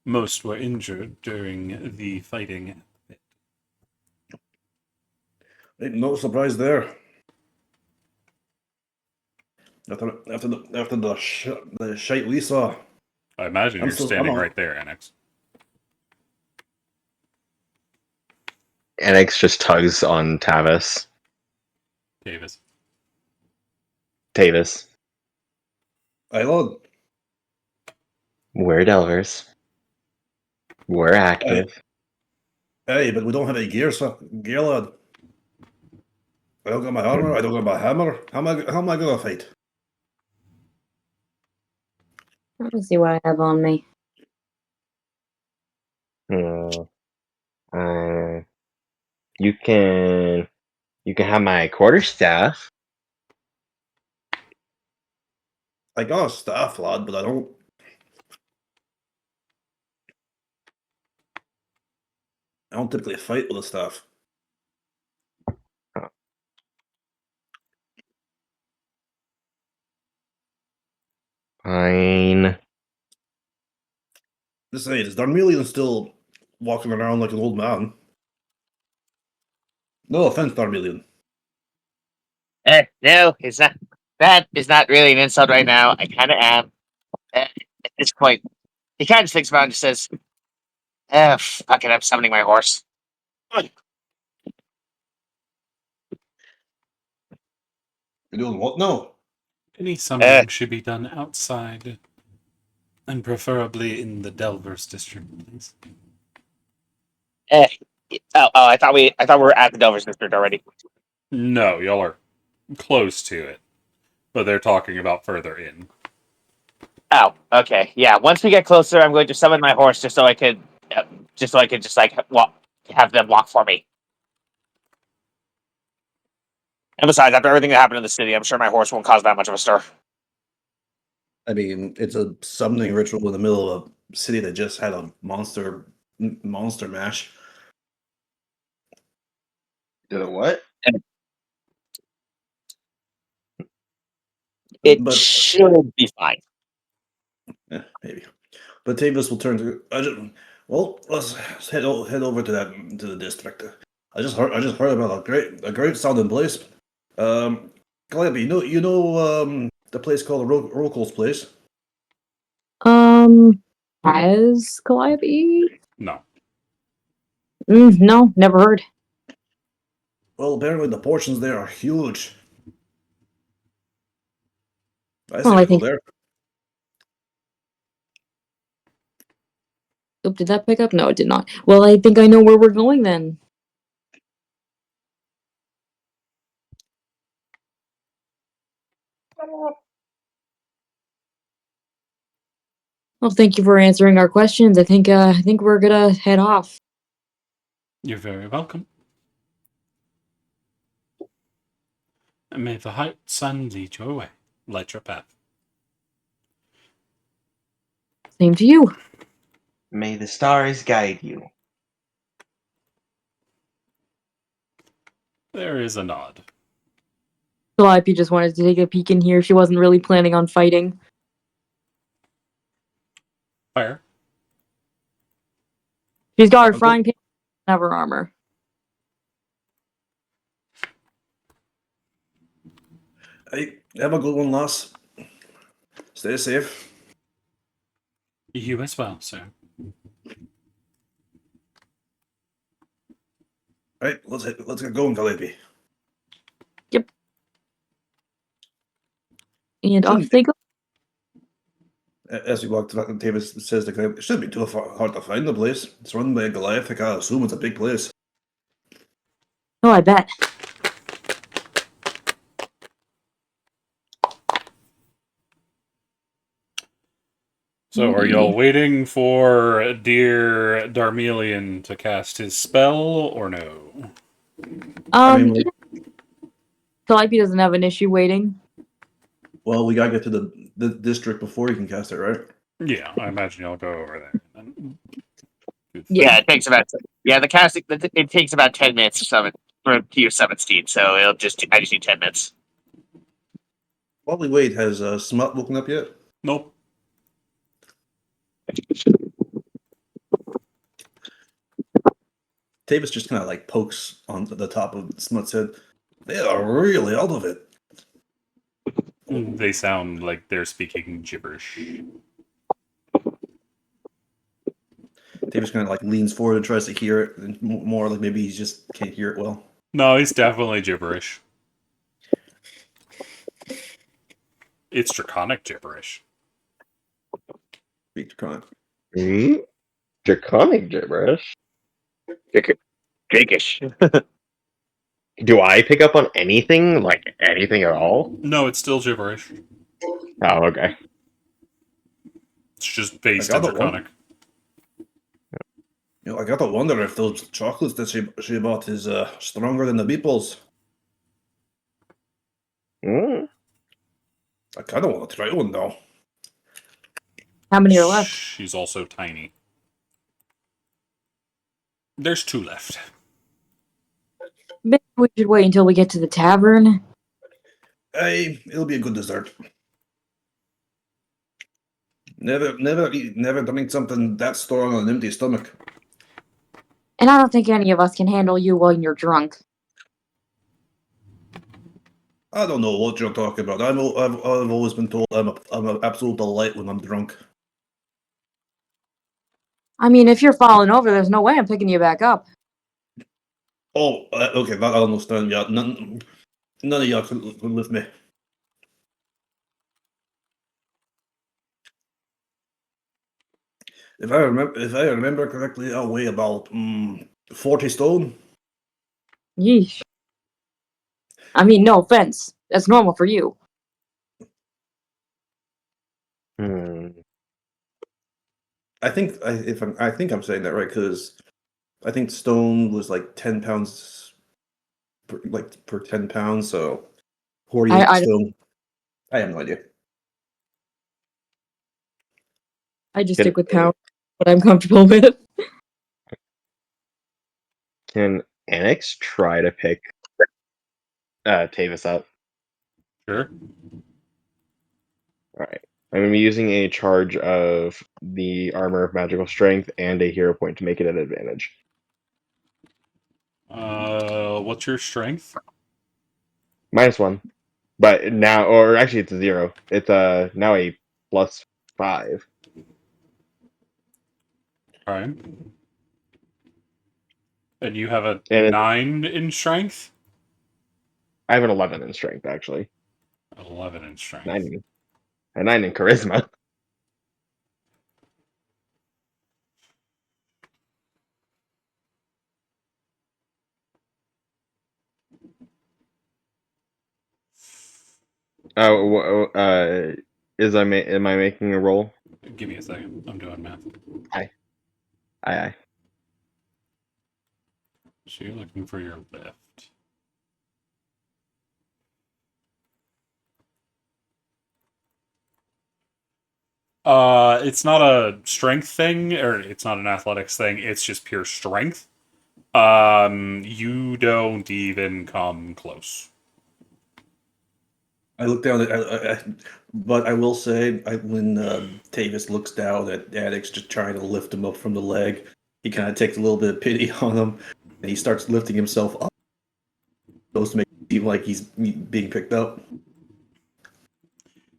Most were injured during the fighting at the pit. Ain't no surprise there. After the shite we saw. I imagine you're standing I'm right there, Annex. Annex just tugs on Davis. Tavis. I love. We're Delvers. We're active. Hey, but we don't have any gear, lad. I don't got my armor. I don't got my hammer. How am I gonna fight? Let me see what I have on me. Hmm. You can have my quarterstaff. I got a staff, lad, but I don't. I don't typically fight with a staff. Fine. Just saying, is Darmelian still walking around like an old man? No offense, Darmelian. No, it's not. That is not really an insult right now. I kind of am. At this point, he kind of thinks about it and just says, fuck it, I'm summoning my horse. You're doing what? No. Any summoning should be done outside, and preferably in the Delvers district, please. I thought we were at the Delvers District already. No, y'all are close to it, but they're talking about further in. Oh, okay. Yeah, once we get closer, I'm going to summon my horse just so I could just walk, have them walk for me. And besides, after everything that happened in the city, I'm sure my horse won't cause that much of a stir. I mean, it's a summoning ritual in the middle of a city that just had a monster mash. Did it what? It But should be fine. yeah, maybe. But Tavis will turn to. Let's head over to the district. I just heard about a great sounding place. Calliope, the place called the Rokol's place. Has Calliope? No. No, never heard. Well, apparently the portions there are huge. I Well, say I we go think. there. Oop, did that pick up? No, it did not. Well, I think I know where we're going then. Well, thank you for answering our questions. I think we're gonna head off. You're very welcome. And may the hot sun lead your way. Light your path. Same to you. May the stars guide you. There is a nod. Calliope just wanted to take a peek in here. She wasn't really planning on fighting. Fire. She's got her frying pan and have her armor. Hey, have a good one, lass. Stay safe. You as well, sir. Right, let's get going, Calliope. And off they go. As we walk, Tavis says to Calliope, it shouldn't be too hard to find the place. It's run by a Goliath. I assume it's a big place. Oh, I bet. So, are y'all waiting for dear Darmelian to cast his spell, or no? Calliope doesn't have an issue waiting. Well, we gotta get to the district before you can cast it, right? Yeah, I imagine y'all go over there. Yeah, it takes about the casting. It takes about 10 minutes to summon to use summon steed. So I just need 10 minutes. While we wait, has Smut woken up yet? Nope. Tavis just kind of like pokes on the top of Smut's head. They are really out of it. They sound like they're speaking gibberish. Tavis kind of like leans forward and tries to hear it, and more like maybe he just can't hear it well. No, he's definitely gibberish. It's draconic gibberish. Speak Draconic. Draconic gibberish. Drakish. Do I pick up on anything? Like anything at all? No, it's still gibberish. Oh, okay. It's just based I in got that one. Draconic. You know, I gotta wonder if those chocolates that she bought is stronger than the meatballs. Mm. I kind of want to try one now. How many are left? She's also tiny. There's 2 left. Maybe we should wait until we get to the tavern. Hey, it'll be a good dessert. Never drink something that strong on an empty stomach. And I don't think any of us can handle you when you're drunk. I don't know what you're talking about. I've always been told I'm an absolute delight when I'm drunk. I mean, if you're falling over, there's no way I'm picking you back up. Oh, okay, that I understand. Yeah, none of y'all can lift me. If I remember correctly, I weigh about 40 stone. Yeesh. I mean, no offense. That's normal for you. Hmm. I think I think I'm saying that right because I think stone was like 10 pounds per 10 pounds, so 48 I- stone. I have no idea. I just Can- stick with pound, what I'm comfortable with. Can Annex try to pick Tavis up? Sure. All right. I'm going to be using a charge of the Armor of Magical Strength and a hero point to make it an advantage. What's your strength? -1. But now, or actually it's a 0. It's now a +5. Alright. And you have a And 9 in strength? I have an 11 in strength, actually. 11 in strength. 9 a 9 in charisma. Oh, am I making a roll? Give me a second. I'm doing math. Aye, aye. So you're looking for your lift. It's not a strength thing, or it's not an athletics thing. It's just pure strength. You don't even come close. I look down at, but I will say, when Tavis looks down at Addix just trying to lift him up from the leg, he kind of takes a little bit of pity on him, and he starts lifting himself up, supposed to make it seem like he's being picked up.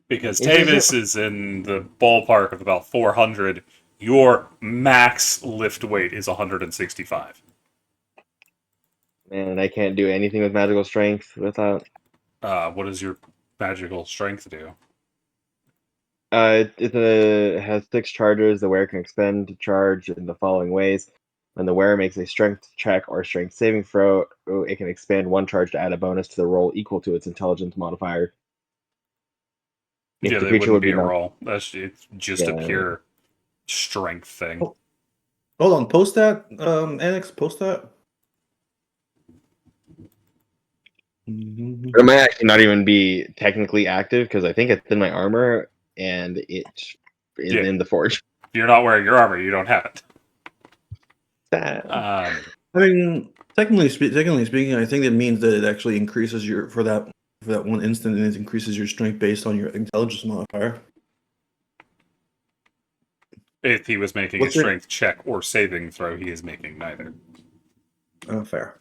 Because Is it- Tavis is in the ballpark of about 400. Your max lift weight is 165. Man, I can't do anything with magical strength without. What does your magical strength do? It has 6 charges. The wearer can expend charge in the following ways. When the wearer makes a strength check or strength saving throw, it can expand 1 charge to add a bonus to the roll equal to its intelligence modifier. If Yeah, the they creature wouldn't would be be a knocked- roll. It's just a Yeah. pure strength thing. Oh. Hold on, post that, Annex, post that. It might actually not even be technically active because I think it's in my armor and it is Yeah. in the forge. If you're not wearing your armor, you don't have it. I mean, technically speaking, I think it means that it actually increases your for that one instant, and it increases your strength based on your intelligence modifier. If he was making What's a your- strength check or saving throw, he is making neither. Oh, fair.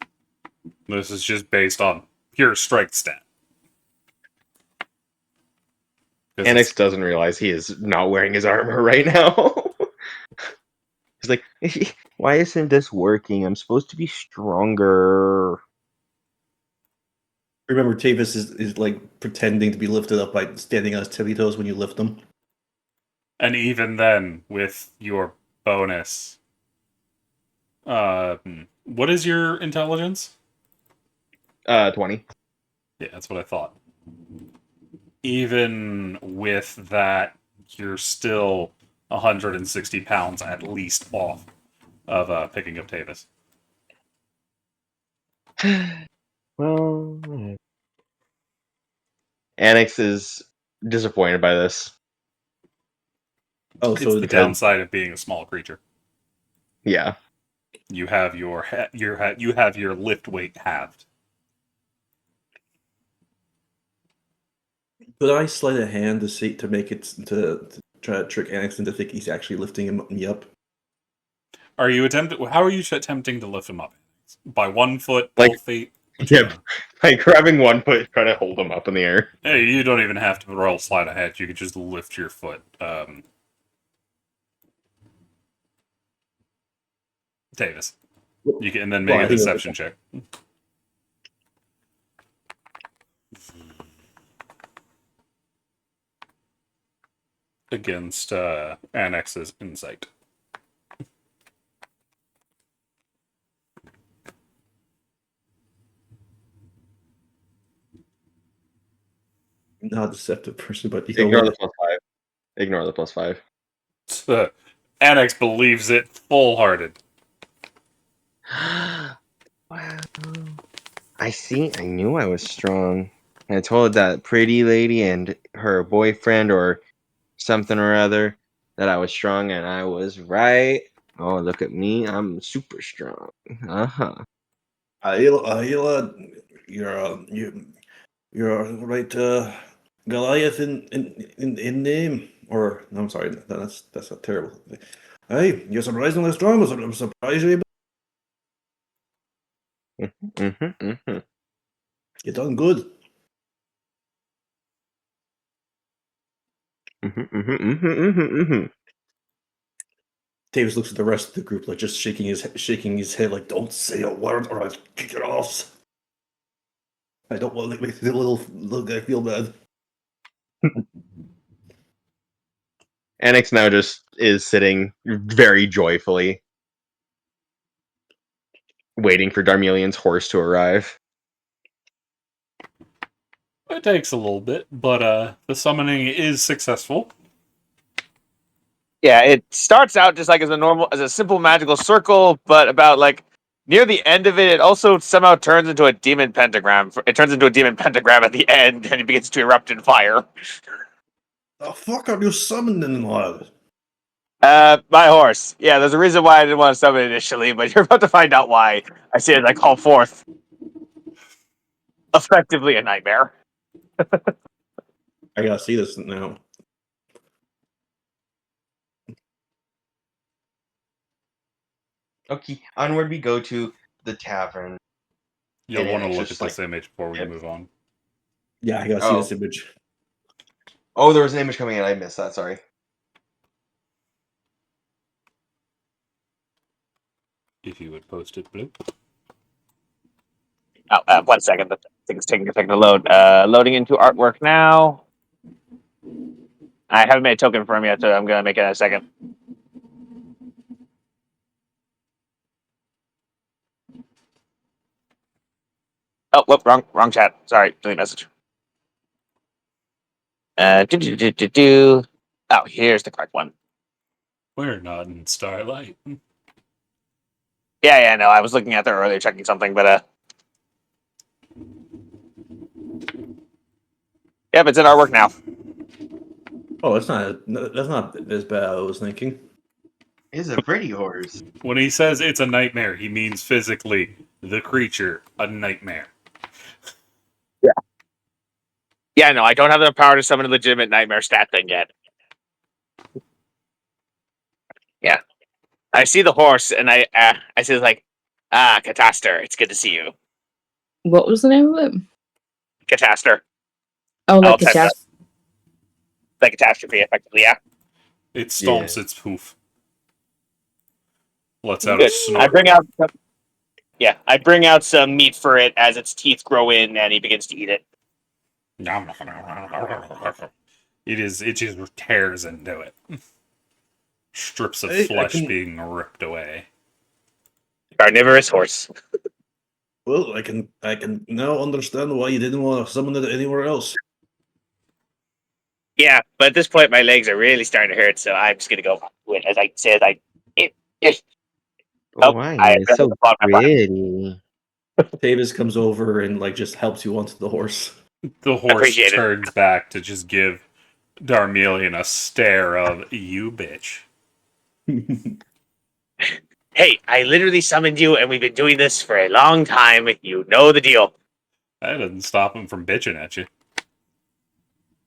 This is just based on pure strength stat. 'Cause Annex it's- doesn't realize he is not wearing his armor right now. He's like, why isn't this working? I'm supposed to be stronger. Remember, Tavis is like pretending to be lifted up by standing on his tippy toes when you lift him. And even then, with your bonus, What is your intelligence? 20. Yeah, that's what I thought. Even with that, you're still 160 pounds at least off of picking up Tavis. Well, Annex is disappointed by this. Oh, It's so the downside of being a small creature. Yeah. You have your you have your lift weight halved. Could I sleight a hand to see to make it to try to trick Annex into think he's actually lifting me up? Are you attempting? How are you attempting to lift him up? By 1 foot, Like- both feet? Yep. Like grabbing one foot, trying to hold him up in the air. Hey, you don't even have to roll slide ahead. You could just lift your foot. Davis. You can and then make Well, I a think deception check. Against Annex's insight. I'm not a deceptive person, but Ignore the +5. Ignore the +5. Annex believes it full-hearted. Wow. I knew I was strong. I told that pretty lady and her boyfriend or something or other that I was strong, and I was right. Oh, look at me. I'm super strong. Uh-huh. Ayla, you're right. Goliath in name, or no, I'm sorry, that's a terrible thing. Hey, you're surprisingly strong. I'm surprised you. You done good. Tavis looks at the rest of the group, like just shaking his head, like don't say a word or I'll kick your ass. I don't want to make the little guy feel bad. Annex now just is sitting very joyfully, waiting for Darmelian's horse to arrive. It takes a little bit, but the summoning is successful. Yeah, it starts out just like as a simple magical circle, but about like near the end of it, it also somehow turns into a demon pentagram. It turns into a demon pentagram at the end, and it begins to erupt in fire. The fuck are you summoning, lad? My horse. Yeah, there's a reason why I didn't want to summon it initially, but you're about to find out why. I see it as I call forth effectively a nightmare. I gotta see this now. Okay, onward we go to the tavern. You'll And want to it's look just at this image before we Yep. move on. Yeah, I gotta see this image. Oh, there was an image coming in. I missed that. Sorry. If you would post it, Blue. Oh, 1 second. The thing's taking a second to load. Loading into artwork now. I haven't made a token for him yet, so I'm gonna make it in a second. Oh, whoop, wrong chat. Sorry, delete message. Oh, here's the correct one. We're not in Starlight. Yeah, no, I was looking at there earlier, checking something, but yep, it's in artwork now. Oh, that's not as bad as I was thinking. It's a pretty horse. When he says it's a nightmare, he means physically the creature a nightmare. Yeah, no, I don't have the power to summon a legitimate nightmare stat thing yet. Yeah, I see the horse, and I see like, Cataster, it's good to see you, What was the name of it? Cataster. Oh, I'll like type that. catastrophe. The catastrophe, effectively, yeah. It stomps its hoof. Lets out Good. a snort. I bring out some meat for it as its teeth grow in, and he begins to eat it. It just tears into it. Strips of Hey, I flesh can- being ripped away. Carnivorous horse. Well, I can now understand why you didn't want to summon it anywhere else. Yeah, but at this point, my legs are really starting to hurt, so I'm just gonna go with as I say as I. It, Oh, oh, why? I It's so bought my plan. pretty. Tavis comes over and like just helps you onto the horse. The horse Appreciate it. turns back to just give Darmelian a stare of, you bitch. Hey, I literally summoned you, and we've been doing this for a long time. You know the deal. That doesn't stop him from bitching at you.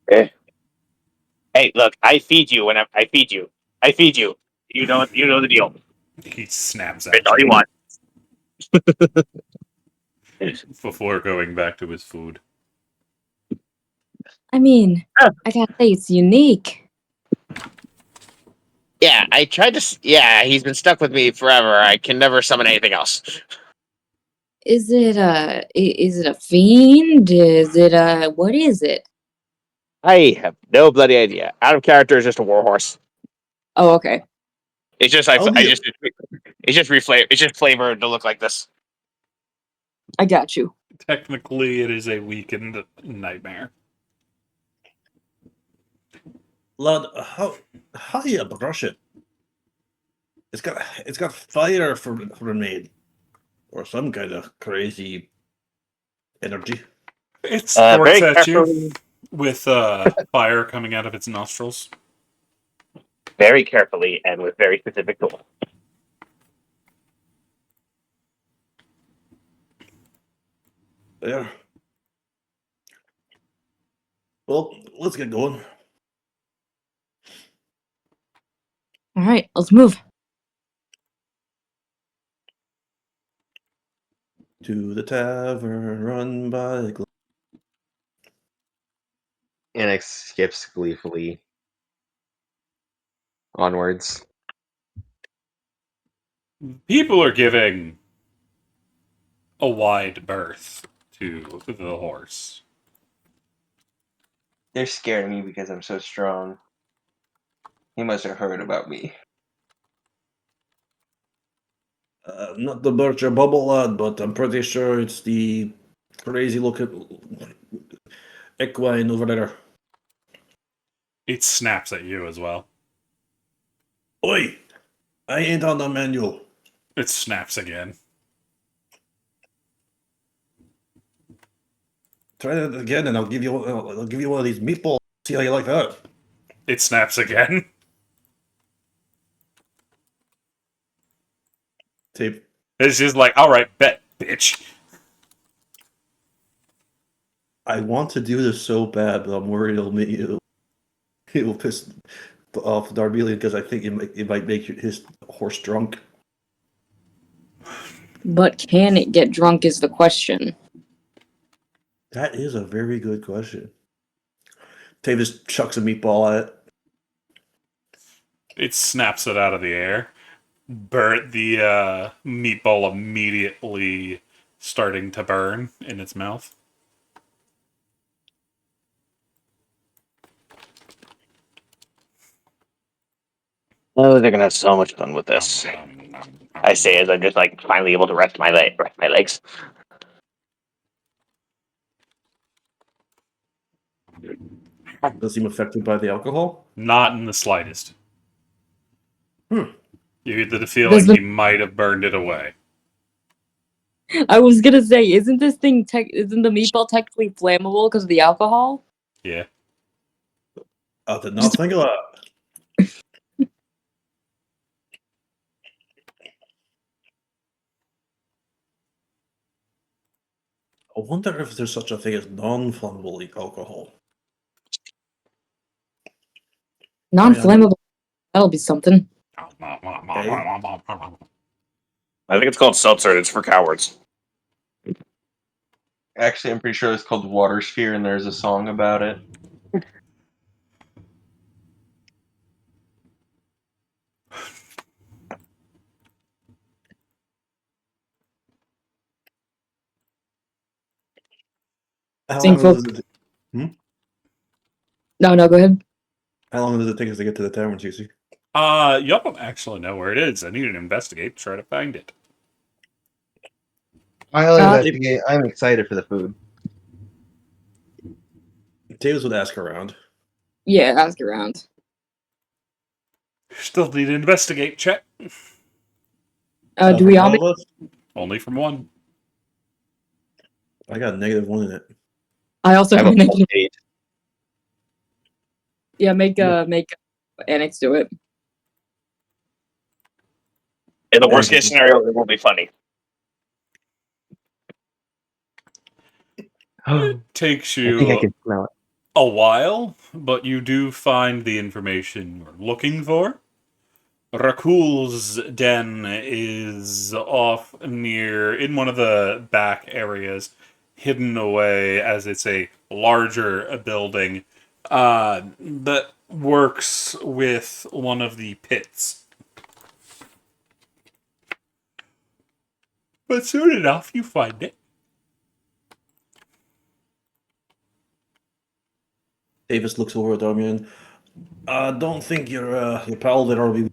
Hey, look, I feed you when I feed you. I feed you. You know the deal. He snaps That's at all you you want. before going back to his food. I mean, I gotta say, it's unique. Yeah, I tried to. Yeah, he's been stuck with me forever. I can never summon anything else. Is it a fiend? Is it a what is it? I have no bloody idea. Out of character is just a warhorse. Oh, okay. It's just it's just flavored to look like this. I got you. Technically, it is a weakened nightmare. Lad, how you brush it? It's got fire for a maid, or some kind of crazy energy. It squirts Very at you carefully, with fire coming out of its nostrils. very carefully, and with very specific tools. There. Well, let's get going. All right, let's move. To the tavern, run by the Annex skips gleefully onwards. People are giving a wide berth to the horse. They're scared of me because I'm so strong. He must have heard about me. not the Bircher Bubble lad, but I'm pretty sure it's the crazy looking equine over there. It snaps at you as well. Oi! I ain't on the menu. It snaps again. Try that again, and I'll give you one of these meatballs. See how you like that. It snaps again. Tape. It's just like, all right, bet, bitch. I want to do this so bad, but I'm worried it will piss off Darbelian because I think it might make his horse drunk. But can it get drunk is the question. That is a very good question. Tavis chucks a meatball at it. It snaps it out of the air. The meatball immediately starting to burn in its mouth. Oh, they're gonna have so much fun with this. I say as I'm just like finally able to rest my legs. Does seem affected by the alcohol? Not in the slightest. Hmm. You get the feeling the- he might have burned it away. I was gonna say, isn't the meatball technically flammable because of the alcohol? Yeah. I did not think of that. I wonder if there's such a thing as non-flammable alcohol. Non-flammable. That'll be something. I think it's called seltzer. It's for cowards. Actually, I'm pretty sure it's called Water Sphere, and there's a song about it. How Think long, does it, No, go ahead. how long does it take us to get to the tavern, Cece? You don't actually know where it is. I need to investigate to try to find it. I'll Uh, investigate. I'm excited for the food. Tavis would ask around. Yeah, ask around. Still need to investigate check. Do we From all all make, of us, Only from one. I got a -1 in it. I also I have have a a negative. 8. Yeah, make Annex do it. In the Yeah, worst case scenario, it will be funny. It I takes think I you can smell it. a while, but you do find the information you're looking for. Rakul's den is off near, in one of the back areas, hidden away as it's a larger building that works with one of the pits. But soon enough, you find it. Davis looks over at Damian. Don't think your pal there will be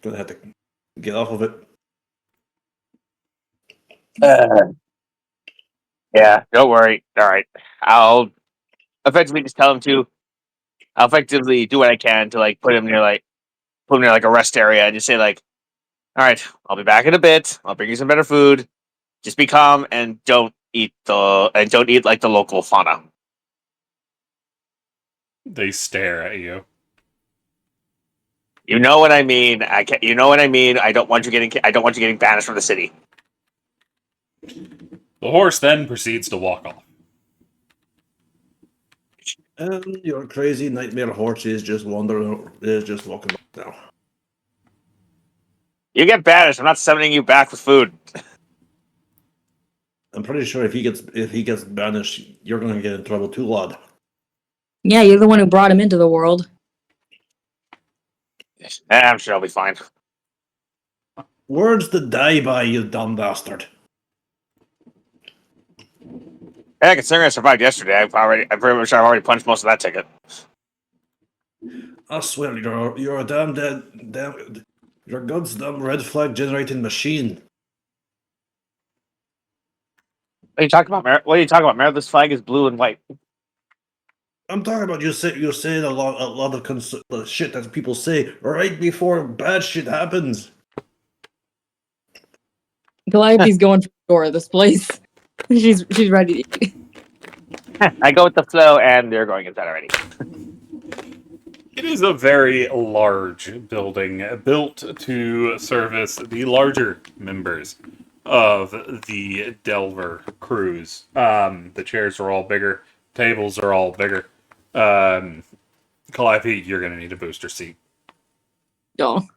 gonna have to get off of it. Yeah, don't worry. All right, I'll effectively just tell him to. I'll effectively do what I can to like put him near like a rest area and just say like, all right, I'll be back in a bit. I'll bring you some better food. Just be calm and don't eat like the local fauna. They stare at you. You know what I mean. I can You know what I mean. I don't want you getting banished from the city. The horse then proceeds to walk off. And your crazy nightmare horse is just walking now. You get banished. I'm not summoning you back with food. I'm pretty sure if he gets banished, you're gonna get in trouble too, lad. Yeah, you're the one who brought him into the world. I'm sure I'll be fine. Words to die by, you dumb bastard. Yeah, considering I survived yesterday, I've already punched most of that ticket. I swear you're a damn you're God's damn red flag generating machine. What are you talking about, What are you talking about, Mayor? This flag is blue and white. I'm talking about you're saying a lot of the shit that people say right before bad shit happens. Calliope's going for the door of this place. She's ready to eat. I go with the flow, and they're going inside already. It is a very large building built to service the larger members of the Delver cruise. The chairs are all bigger, tables are all bigger. Calliope, you're going to need a booster seat. Oh.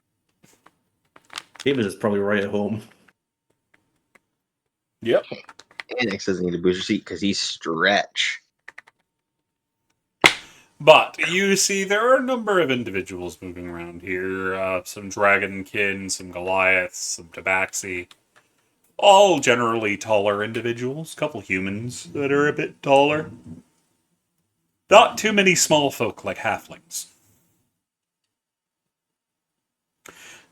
David is probably right at home. Yep. Annex doesn't need a booster seat because he's stretch. But you see, there are a number of individuals moving around here. Some Dragonkin, some Goliaths, some Tabaxi. All generally taller individuals. Couple humans that are a bit taller. Not too many small folk like halflings.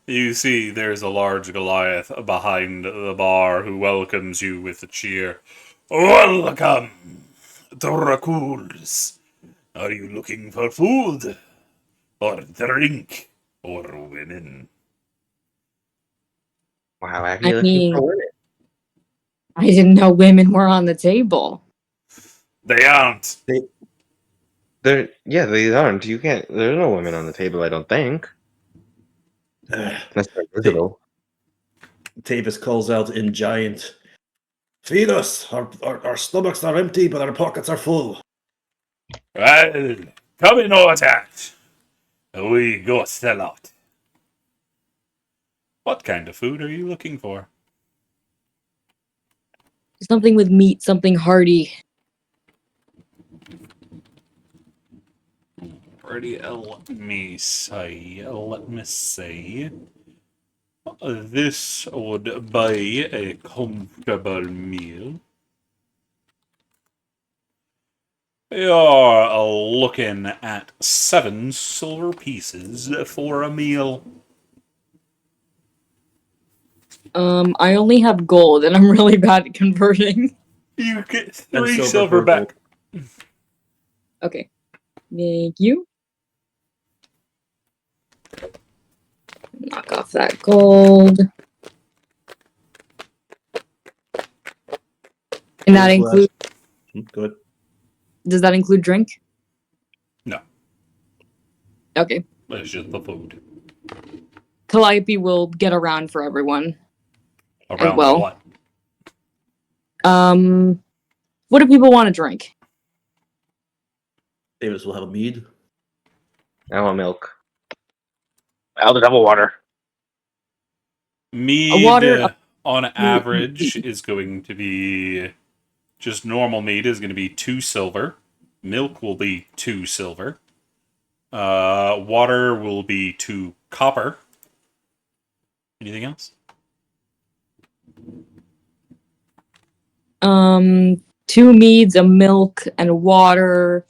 You see, there's a large Goliath behind the bar who welcomes you with a cheer. Welcome to Rakul's. Are you looking for food? Or drink? Or women? Wow, Abby, I you're looking mean, for women. I didn't know women were on the table. They aren't. They aren't. You can't. There's no women on the table. I don't think. Unless they're visible. Tavis calls out in giant. Feed us. Our stomachs are empty, but our pockets are full. Well, come in or attacked. We go sell out. What kind of food are you looking for? Something with meat, something hearty. Already, let me say. This would be a comfortable meal. You're looking at 7 silver pieces for a meal. I only have gold, and I'm really bad at converting. You get And 3 silver silver for back. Okay. Thank you. Knock off that gold. And that Gold's last. includes. Go ahead. Does that include drink? No, Okay. it's just the food. Calliope will get around for everyone. Around well. what? What do people want to drink? Davis will have a mead. I want milk. I'll double water. Mead, water- on average, is going to be just normal mead is going to be 2 silver. Milk will be 2 silver. Water will be 2 copper. Anything else? 2 meads, a milk, and water.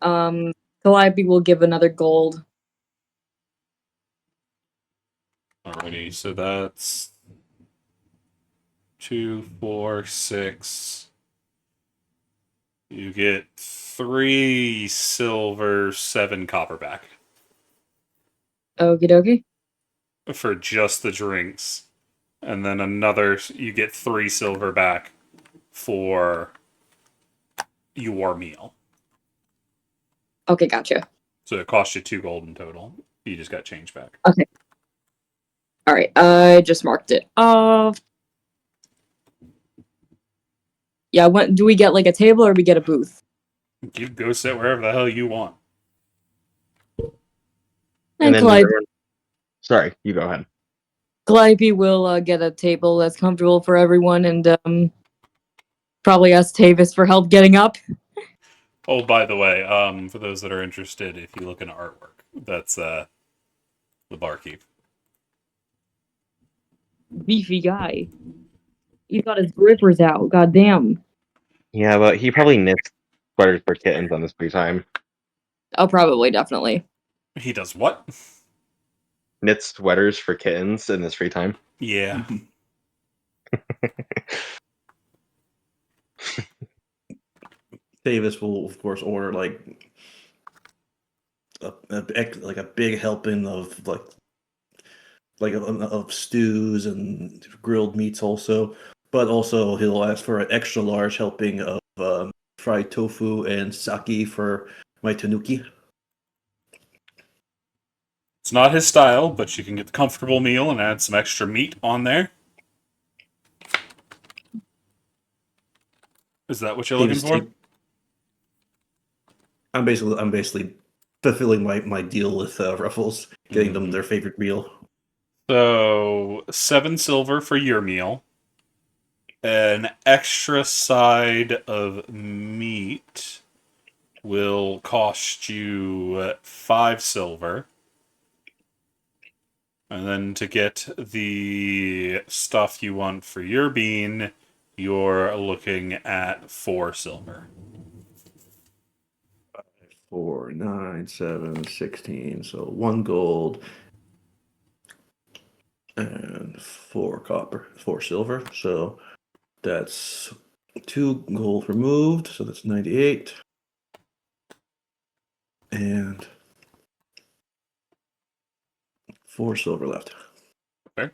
Calliope will give another gold. Alrighty, so that's 2, 4, 6. You get 3 silver, 7 copper back Okie dokie. for just the drinks. And then another, you get 3 silver back for your meal. Okay, gotcha. So it cost you 2 gold in total. You just got change back. Alright, I just marked it off. Yeah, do we get like a table or we get a booth? You go sit wherever the hell you want. And then Calliope, sorry, you go ahead. Calliope will get a table that's comfortable for everyone and probably ask Tavis for help getting up. Oh, by the way, for those that are interested, if you look in artwork, that's the barkeep. Beefy guy. He's got his grippers out, goddamn. Yeah, but he probably knits sweaters for kittens on his free time. Oh, probably, definitely. He does what? Knits sweaters for kittens in his free time. Yeah. Davis will, of course, order like a big helping of of stews and grilled meats also, but also he'll ask for an extra large helping of fried tofu and sake for my tanuki. It's not his style, but you can get the comfortable meal and add some extra meat on there. Is that what you're looking Davis for? I'm basically fulfilling my deal with Ruffles, getting them their favorite meal. So 7 silver for your meal. An extra side of meat will cost you 5 silver. And then to get the stuff you want for your bean, you're looking at 4 silver. 4, 9, 7, 16. So 1 gold and 4 copper, 4 silver. So that's 2 gold removed. So that's 98. And 4 silver left. Okay.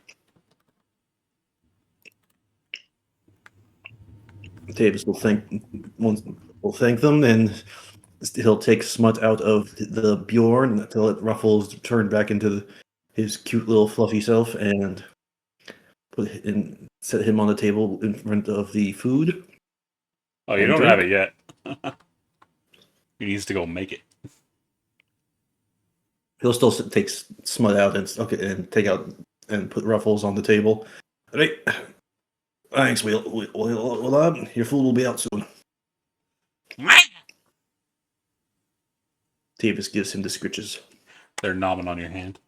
Davis will thank them, and he'll take Smut out of the Bjorn until it Ruffles turned back into his cute little fluffy self, and set him on the table in front of the food. Oh, you And don't drink. have it yet. He needs to go make it. He'll still take Smut out and take out and put Ruffles on the table. All right. Thanks. Your food will be out soon. Davis gives him the scritches. They're gnawing on your hand.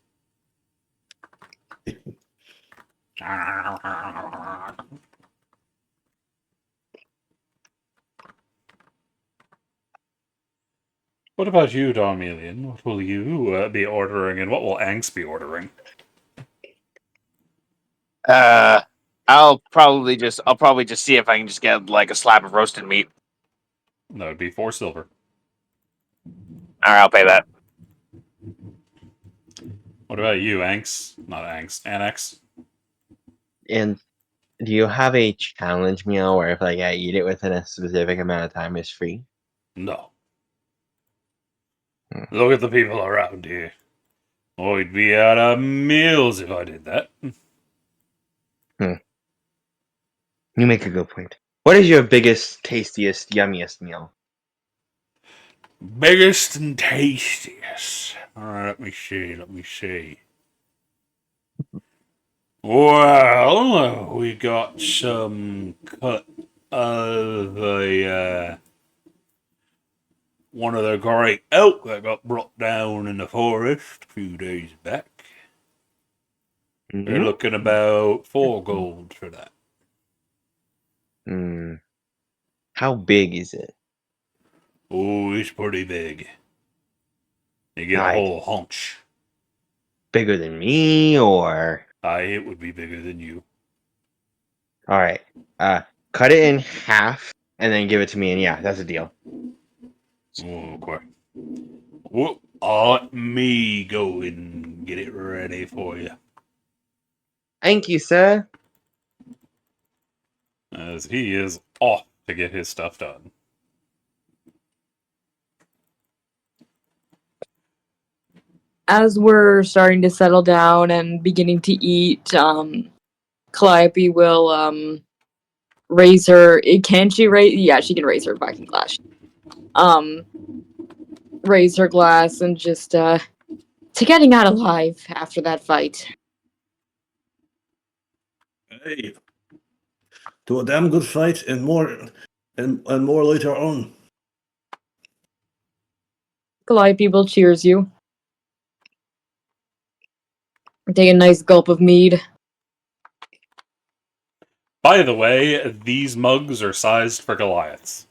What about you, Darmelian? What will you be ordering, and what will Angst be ordering? I'll probably just see if I can just get like a slab of roasted meat. That would be 4 silver. All right, I'll pay that. What about you, Anx? Not Anx, Annex. And do you have a challenge meal where if like I eat it within a specific amount of time, it's free? No. Hmm. Look at the people around here. I'd be out of meals if I did that. You make a good point. What is your biggest, tastiest, yummiest meal? Biggest and tastiest. Alright, let me see. Well, we got some cut of a one of the great elk that got brought down in the forest a few days back. They're Mhm. looking about 4 gold for that. How big is it? Oh, it's pretty big. You get a Like whole haunch. bigger than me, or It would be bigger than you. all right? Cut it in half and then give it to me, and yeah, that's a deal. Okay. Well, let me go and get it ready for you. Thank you, sir. As he is off to get his stuff done. As we're starting to settle down and beginning to eat, Calliope will raise her. Can she raise? Yeah, she can raise her fucking glass. Raise her glass and just to getting out alive after that fight. Hey, to a damn good fight and more, and more later on. Calliope will cheers you. Take a nice gulp of mead. By the way, these mugs are sized for Goliaths.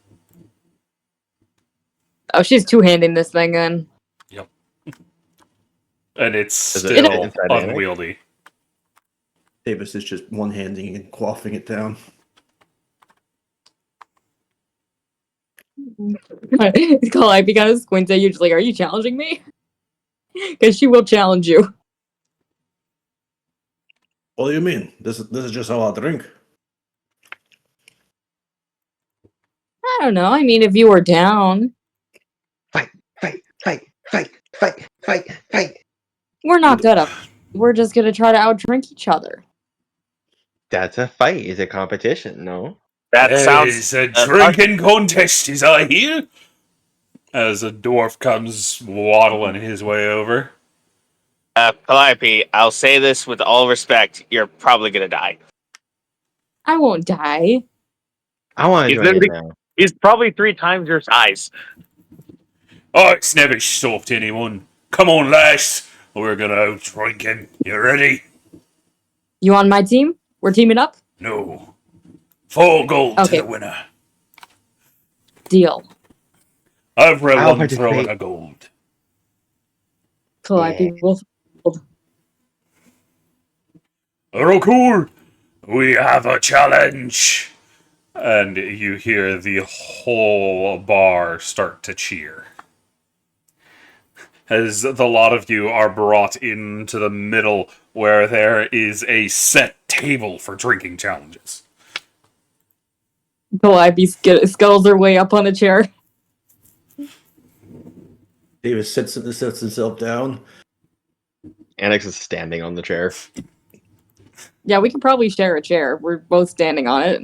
Oh, she's two-handing this thing then. Yep. And it's Does it fit still inside Annex? unwieldy. Davis is just one-handing and quaffing it down. Calliope kind of squints at you, just like, are you challenging me? Because she will challenge you. What do you mean? This is just how I drink. I don't know. I mean, if you were down, Fight, fight, fight, fight, fight, fight, fight. we're not good at. We're just gonna try to outdrink each other. That's a fight. It's a competition. No. That sounds. It's a drinking contest, is I hear? As a dwarf comes waddling his way over. Calliope, I'll say this with all respect. You're probably gonna die. I won't die. I want to He's join in literally- now. He's probably 3 times your size. Oh, it's never soft anyone. Come on, lass. We're gonna out drink him. You ready? You on my team? We're teaming up? No. 4 gold Okay. to the winner. Deal. Everyone I'll throw in participate. a gold. Calliope will. Rokul, we have a challenge. And you hear the whole bar start to cheer. As the lot of you are brought into the middle where there is a set table for drinking challenges. Calliope scuttles her way up on a chair. Davis sits himself down. Annex is standing on the chair. Yeah, we can probably share a chair. We're both standing on it.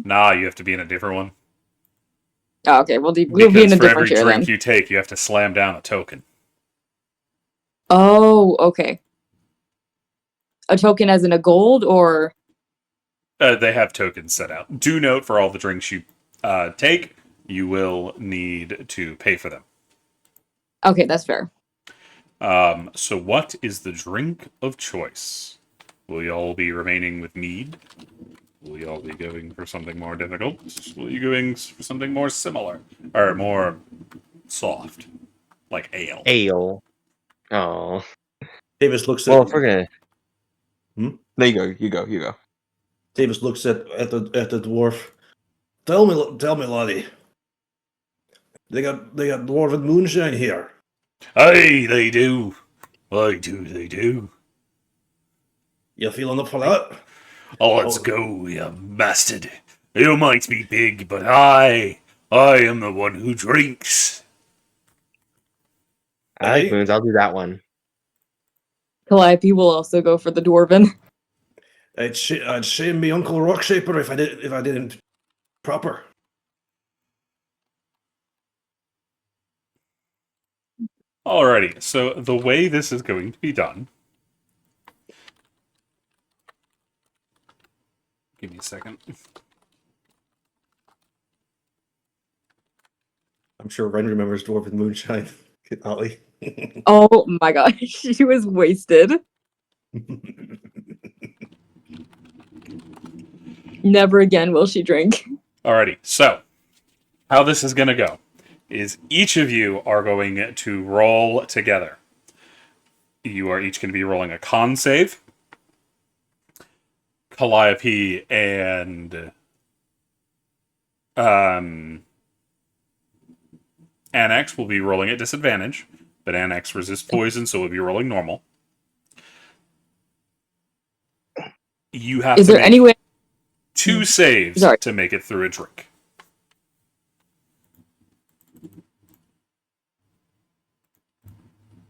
Nah, you have to be in a different one. Oh, okay, we'll be in Because a for different every chair drink then. you take, you have to slam down a token. Oh, okay. A token as in a gold, or They have tokens set out. Do note for all the drinks you take, you will need to pay for them. okay, that's fair. So what is the drink of choice? Will y'all be remaining with mead? Will y'all be going for something more difficult? Will you going for something more similar? Or more soft? Like ale? Ale. Oh. Davis looks at. Well, if we're gonna. There you go. You go. You go. Davis looks at the dwarf. Tell me, laddie. They got dwarven moonshine here. Aye, they do. They do. You feeling up for that? Oh, let's go, you bastard. You might be big, but I am the one who drinks. I like Hey. moons. I'll do that one. Calliope will also go for the dwarven. I'd shame me Uncle Rockshaper if I didn't proper. Alrighty, so the way this is going to be done. Give me a second. I'm sure Ren remembers dwarven moonshine. Ollie. Oh my gosh, she was wasted. Never again will she drink. Alrighty, so how this is going to go is each of you are going to roll together. You are each going to be rolling a con save. Calliope and Annex will be rolling at disadvantage, but Annex resists poison, so will be rolling normal. You have Is to there make any way? 2 saves Sorry. to make it through a drink.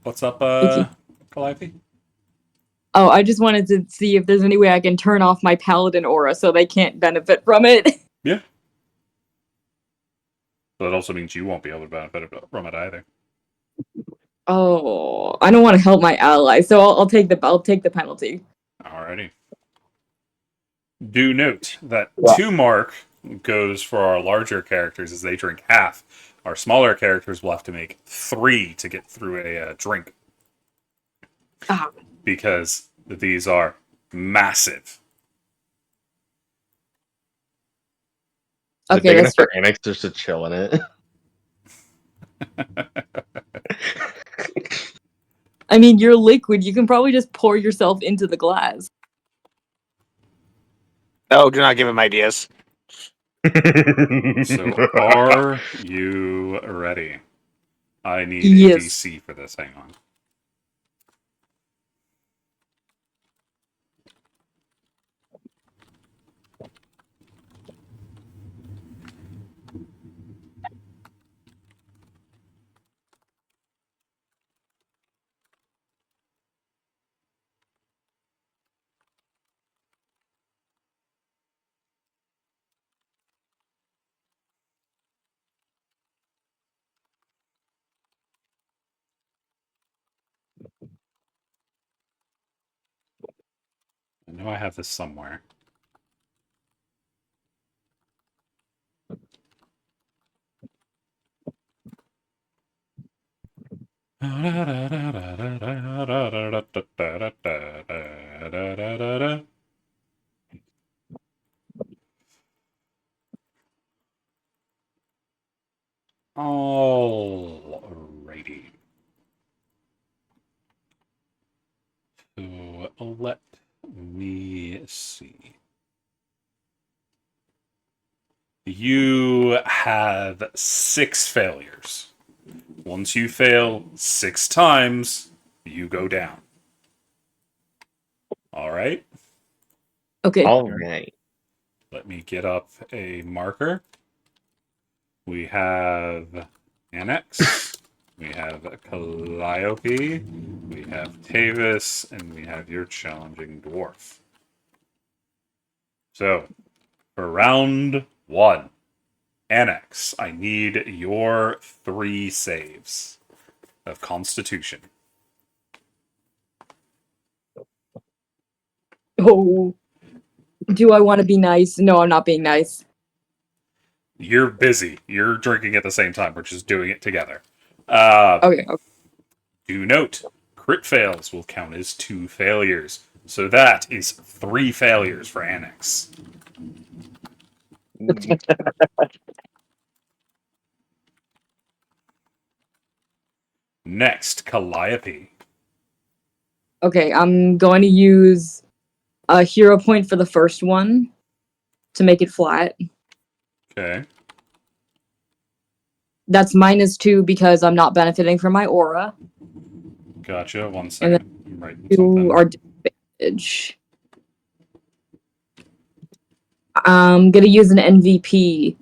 What's up, Calliope? Oh, I just wanted to see if there's any way I can turn off my paladin aura so they can't benefit from it. Yeah. But that also means you won't be able to benefit from it either. Oh, I don't want to help my ally, so I'll take the penalty. Alrighty. Do note that Yeah. 2 mark goes for our larger characters as they drink half. Our smaller characters will have to make 3 to get through a drink. Ah. Because these are massive. Is it Okay, big enough that's for Annex just to chill in it? I mean, you're liquid. You can probably just pour yourself into the glass. Oh, do not give him ideas. So are you ready? I need Yes. a DC for this. Hang on. I know I have this somewhere. Alrighty. So let me see. You have 6 failures. Once you fail 6 times, you go down. Alright? Okay. All right. Let me get up a marker. We have Annex. We have Calliope. We have Tavis. And we have your challenging dwarf. So, for round 1, Annex, I need your 3 saves of Constitution. Oh. Do I want to be nice? No, I'm not being nice. You're busy. You're drinking at the same time. We're just doing it together. Okay. Do note, crit fails will count as 2 failures. So that is 3 failures for Annex. Next, Calliope. Okay, I'm going to use a hero point for the first one to make it flat. Okay. That's -2 because I'm not benefiting from my aura. Gotcha. 1 And second. I'm writing 2 something. are disadvantage. I'm gonna use an MVP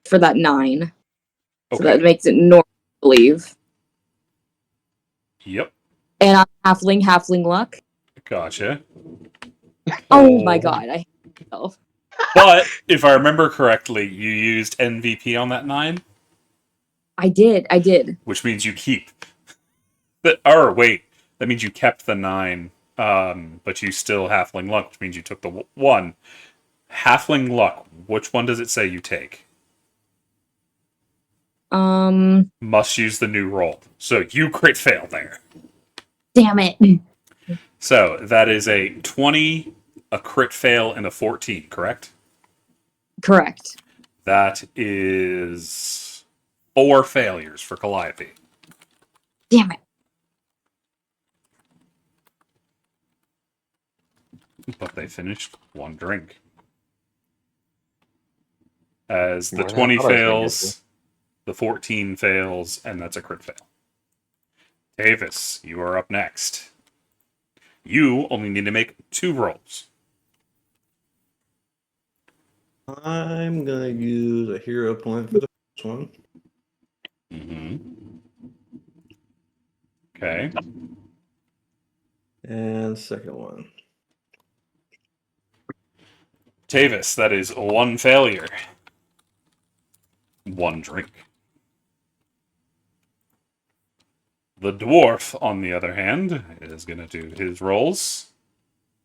for that 9. So that Okay. makes it normal, I believe. Yep. And I'm halfling luck. Gotcha. Oh my god, I hate myself. But if I remember correctly, you used MVP on that 9, I did. which means you keep. Or wait, that means you kept the 9, but you still halfling luck, which means you took the 1. Halfling luck. Which one does it say you take? Must use the new roll. So you crit fail there. Damn it. So that is a 20, a crit fail, and a 14, correct? Correct. That is 4 failures for Calliope. Damn it. But they finished 1 drink. As the More than I 20 thought I was gonna get fails, the 14 fails, and that's a crit fail. Davis, you are up next. You only need to make 2 rolls. I'm gonna use a hero point for the first one. Okay. And second one. Tavis, that is 1 failure. 1 drink. The dwarf, on the other hand, is going to do his rolls.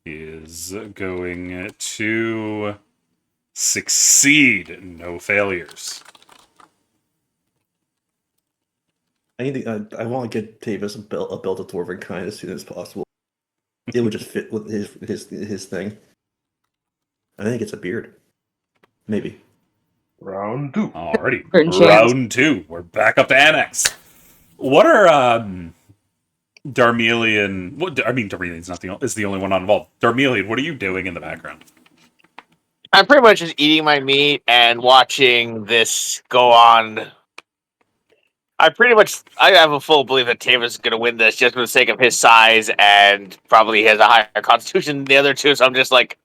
He is going to succeed. No failures. I need to. I want to get Tavis a belt of dwarven kind as soon as possible. It would just fit with his thing. I think it's a beard. Maybe. Round 2. Alrighty. Certain chance. Round 2. We're back up to Annex. What are Darmelian? Darmelian's not is the only one not involved. Darmelian, what are you doing in the background? I'm pretty much just eating my meat and watching this go on. I have a full belief that Tavis is going to win this just for the sake of his size and probably has a higher constitution than the other two. So I'm just like,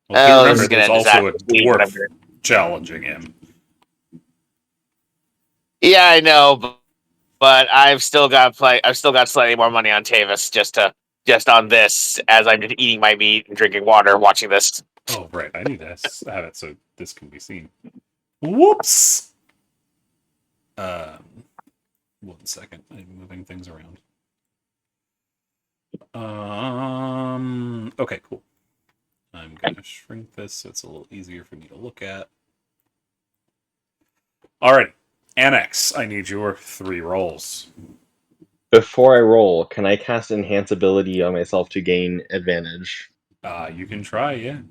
Well, this remember, is going there's to also a dwarf challenging him. Yeah, I know, but I've still got slightly more money on Tavis just on this as I'm just eating my meat and drinking water, watching this. Oh, right. I need to have it so this can be seen. Whoops! 1 second. I'm moving things around. Okay, cool. I'm going to shrink this so it's a little easier for me to look at. Alright. Annex, I need your 3 rolls. Before I roll, can I cast Enhance ability on myself to gain advantage? You can try, yeah.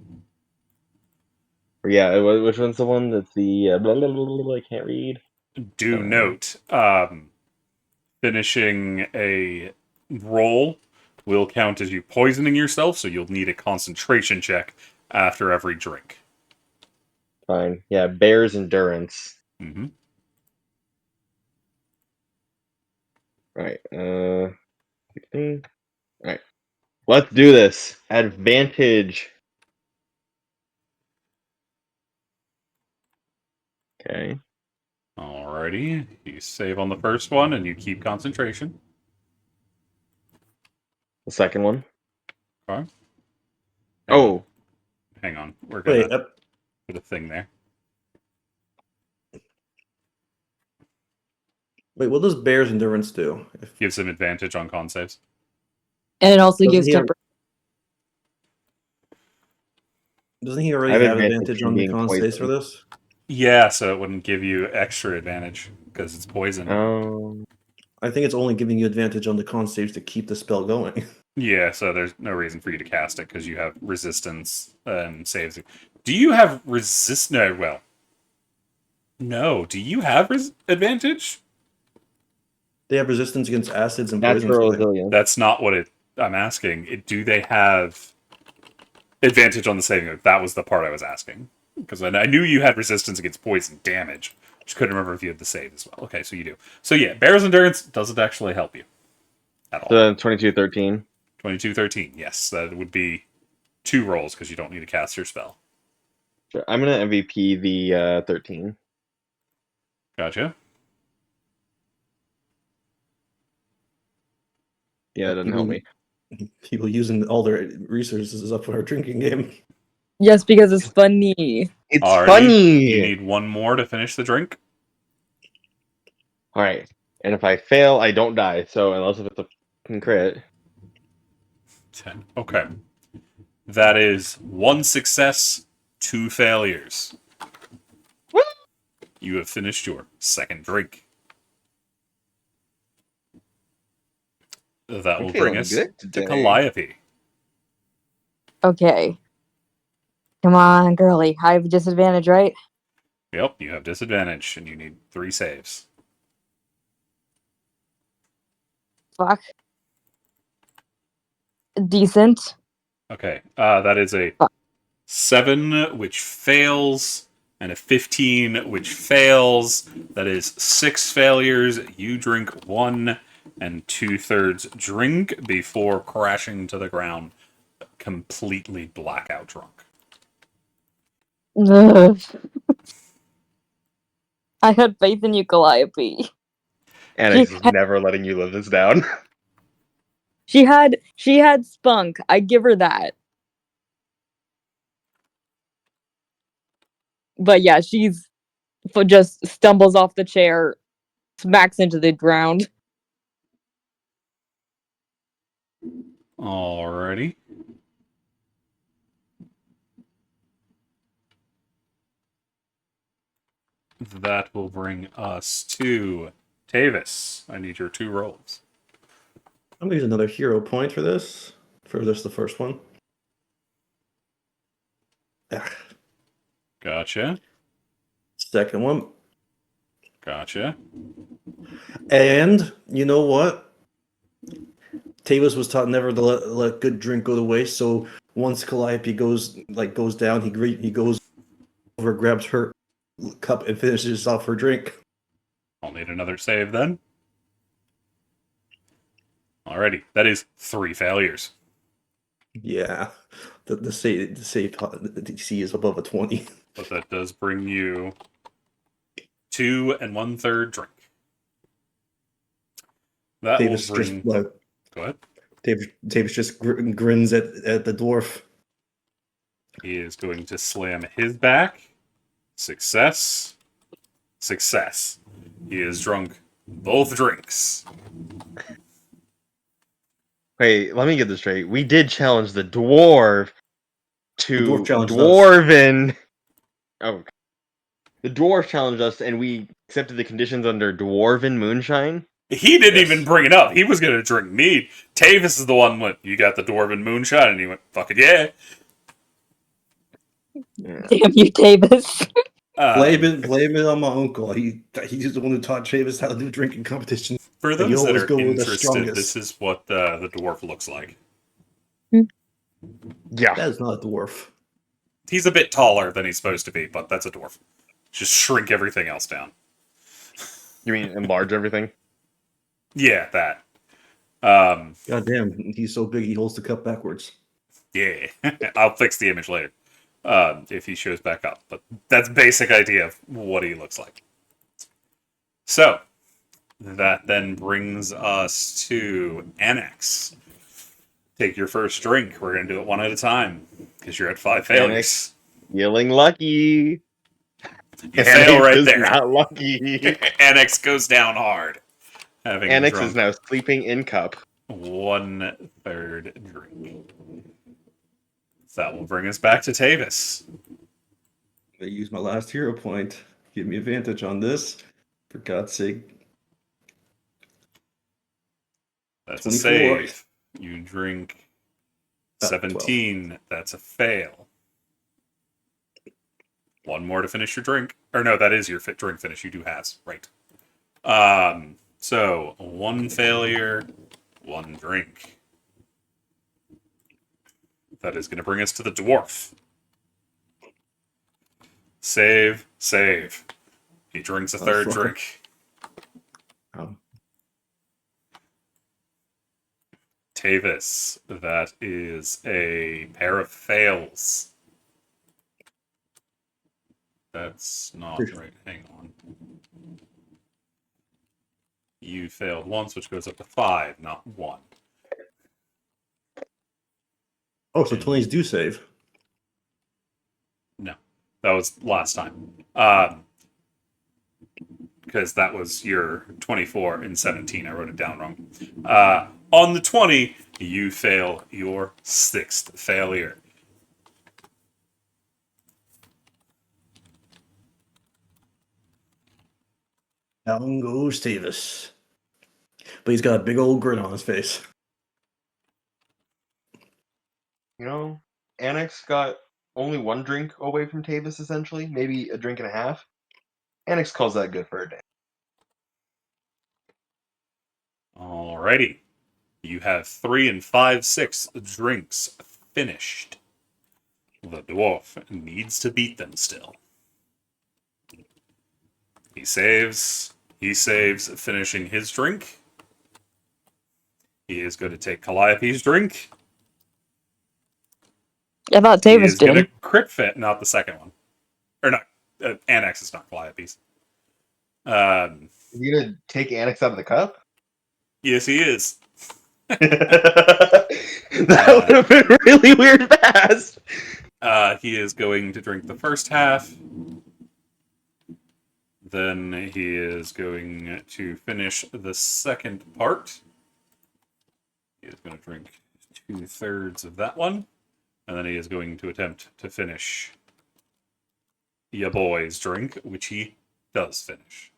Or yeah, which one's the one that's the blah, blah, blah, blah, I can't read? Do note, finishing a roll will count as you poisoning yourself, so you'll need a concentration check after every drink. Fine. Yeah, Bear's Endurance. Mm-hmm. Right. 16. Alright. Let's do this. Advantage. Okay. Alrighty. You save on the first one, and you keep concentration. The second one. Okay. Oh. Hang on. We're Wait, gonna put a thing there. what does Bear's Endurance do? Gives him advantage on con saves. And it also Doesn't gives he have- temper. Doesn't he already I have have advantage advantage from on the being con saves for poisoned. this? Yeah, so it wouldn't give you extra advantage because it's poison. I think it's only giving you advantage on the con saves to keep the spell going. Yeah, so there's no reason for you to cast it because you have resistance and saves. Do you have resist? No, well, no. Do you have advantage? They have resistance against acids and poisons. Natural I think. resilience. That's not what I'm asking. Do they have Advantage on the saving throw. That was the part I was asking. Because I knew you had resistance against poison damage. Just couldn't remember if you had the save as well. Okay, so you do. So yeah, Bear's Endurance doesn't actually help you at all. So 22-13. 22-13. Yes, that would be 2 rolls because you don't need to cast your spell. Sure. I'm gonna MVP the 13. Gotcha. Yeah, it doesn't help me. People using all their resources up for our drinking game. Yes, because it's funny. It's Alrighty. funny. You need 1 more to finish the drink. All right, and if I fail, I don't die. So unless if it's a fucking crit. 10. Okay. That is 1 success, 2 failures. Woo! You have finished your second drink. That I'm will feeling bring us good to today. Calliope. Okay. Come on, girly. I have disadvantage, right? Yep, you have disadvantage, and you need 3 saves. Fuck. Decent. Okay, that is a Fuck. 7, which fails, and a 15, which fails. That is 6 failures. You drink 1 2/3 drink before crashing to the ground, completely blackout drunk. Ugh. I had faith in you, Calliope. Annex is never letting you live this down. She had spunk. I give her that. But yeah, she's just stumbles off the chair, smacks into the ground. Alrighty. That will bring us to Tavis. I need your 2 rolls. I'm gonna use another hero point for this. For this, the first one. Ah, Gotcha. second one. Gotcha. And you know what? Tavis was taught never to let good drink go to waste. So once Calliope goes down, he goes over, grabs her cup, and finishes off her drink. I'll need another save then. Alrighty. That is 3 failures. Yeah, the save the DC is above a 20. But that does bring you 2 1/3 drink. That Tavis will bring. just Go ahead. Tavis just grins at the dwarf. He is going to slam his back. Success. Success. He is drunk both drinks. Wait, let me get this straight. We did challenge the dwarf to The dwarf challenged us. dwarven. Oh, the dwarf challenged us, and we accepted the conditions under dwarven moonshine. He didn't Yes. even bring it up. He was going to drink mead. Tavis is the one went, you got the dwarven moonshine, and he went, fuck it, yeah. Damn you, Davis. Blame it on my uncle. He's the one who taught Tavis how to do drinking competitions. For You those that always are go with the interested, strongest. this is what the dwarf looks like. Yeah. That is not a dwarf. He's a bit taller than he's supposed to be, but that's a dwarf. Just shrink everything else down. You mean enlarge everything? Yeah, that. God damn, he's so big he holds the cup backwards. Yeah. I'll fix the image later. If he shows back up. But that's basic idea of what he looks like. So, that then brings us to Annex. Take your first drink. We're going to do it one at a time, because you're at 5 failures. Feeling lucky. You fail right is there. Not lucky. Annex goes down hard. Having Annex drunk is now sleeping in cup. 1/3 drink. That will bring us back to Tavis. I use my last hero point. Give me advantage on this. For God's sake. That's 24. a save. You drink 12. 17. That's a fail. 1 more to finish your drink. Or no, that is your drink finish. You do has. Right. So 1 failure, 1 drink. That is going to bring us to the dwarf. Save. He drinks a third fuck. drink. Um, Tavis, that is a pair of fails. That's not right. Hang on. You failed once, which goes up to 5, not 1. oh, so 20s do save. No, that was last time. Because that was your 24 and 17. I wrote it down wrong. On the 20, you fail your 6th failure. Down goes Tavis. But he's got a big old grin on his face. You know, Annex got only one drink away from Tavis, essentially, maybe a drink and a half. Annex calls that good for a day. Alrighty. You have 3 and 5, 6 drinks finished. The dwarf needs to beat them still. He saves, finishing his drink. He is going to take Calliope's drink. I thought He Tavis is going did. to crit fit, not the second one. Or not, Annex is not Calliope's. Is he gonna take Annex out of the cup? Yes, he is. That would have been really weird fast. He is going to drink the first half. Then he is going to finish the second part. He is going to drink 2/3 of that one. And then he is going to attempt to finish ya boy's drink, which he does finish.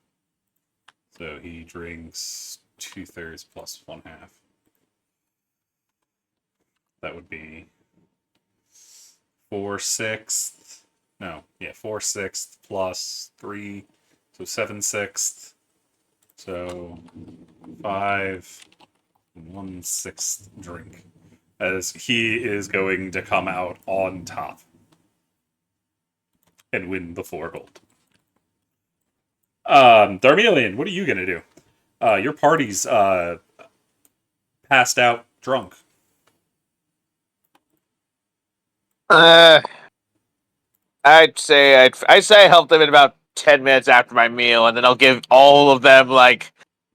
So he drinks 2/3 plus 1/2. That would be 4/6. No, yeah, 4/6 plus 3, so 7/6. So 5 and 1/6 drink, as he is going to come out on top and win the 4 gold. Darmelian, what are you gonna do? Your party's passed out drunk. I'd say I help them in about 10 minutes after my meal, and then I'll give all of them like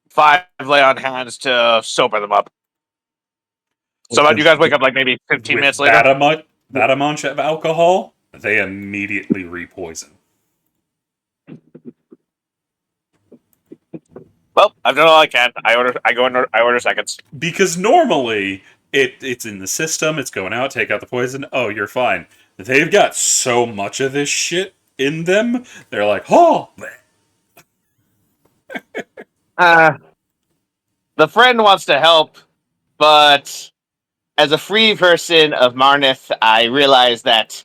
5 lay on hands to sober them up. So about you guys wake up like maybe 15 With minutes later. that amount of alcohol, they immediately repoison. Well, I've done all I can. I order seconds. Because normally it's in the system, it's going out, take out the poison. Oh, you're fine. They've got so much of this shit in them. They're like, oh, The friend wants to help, but as a free person of Marnith, I realize that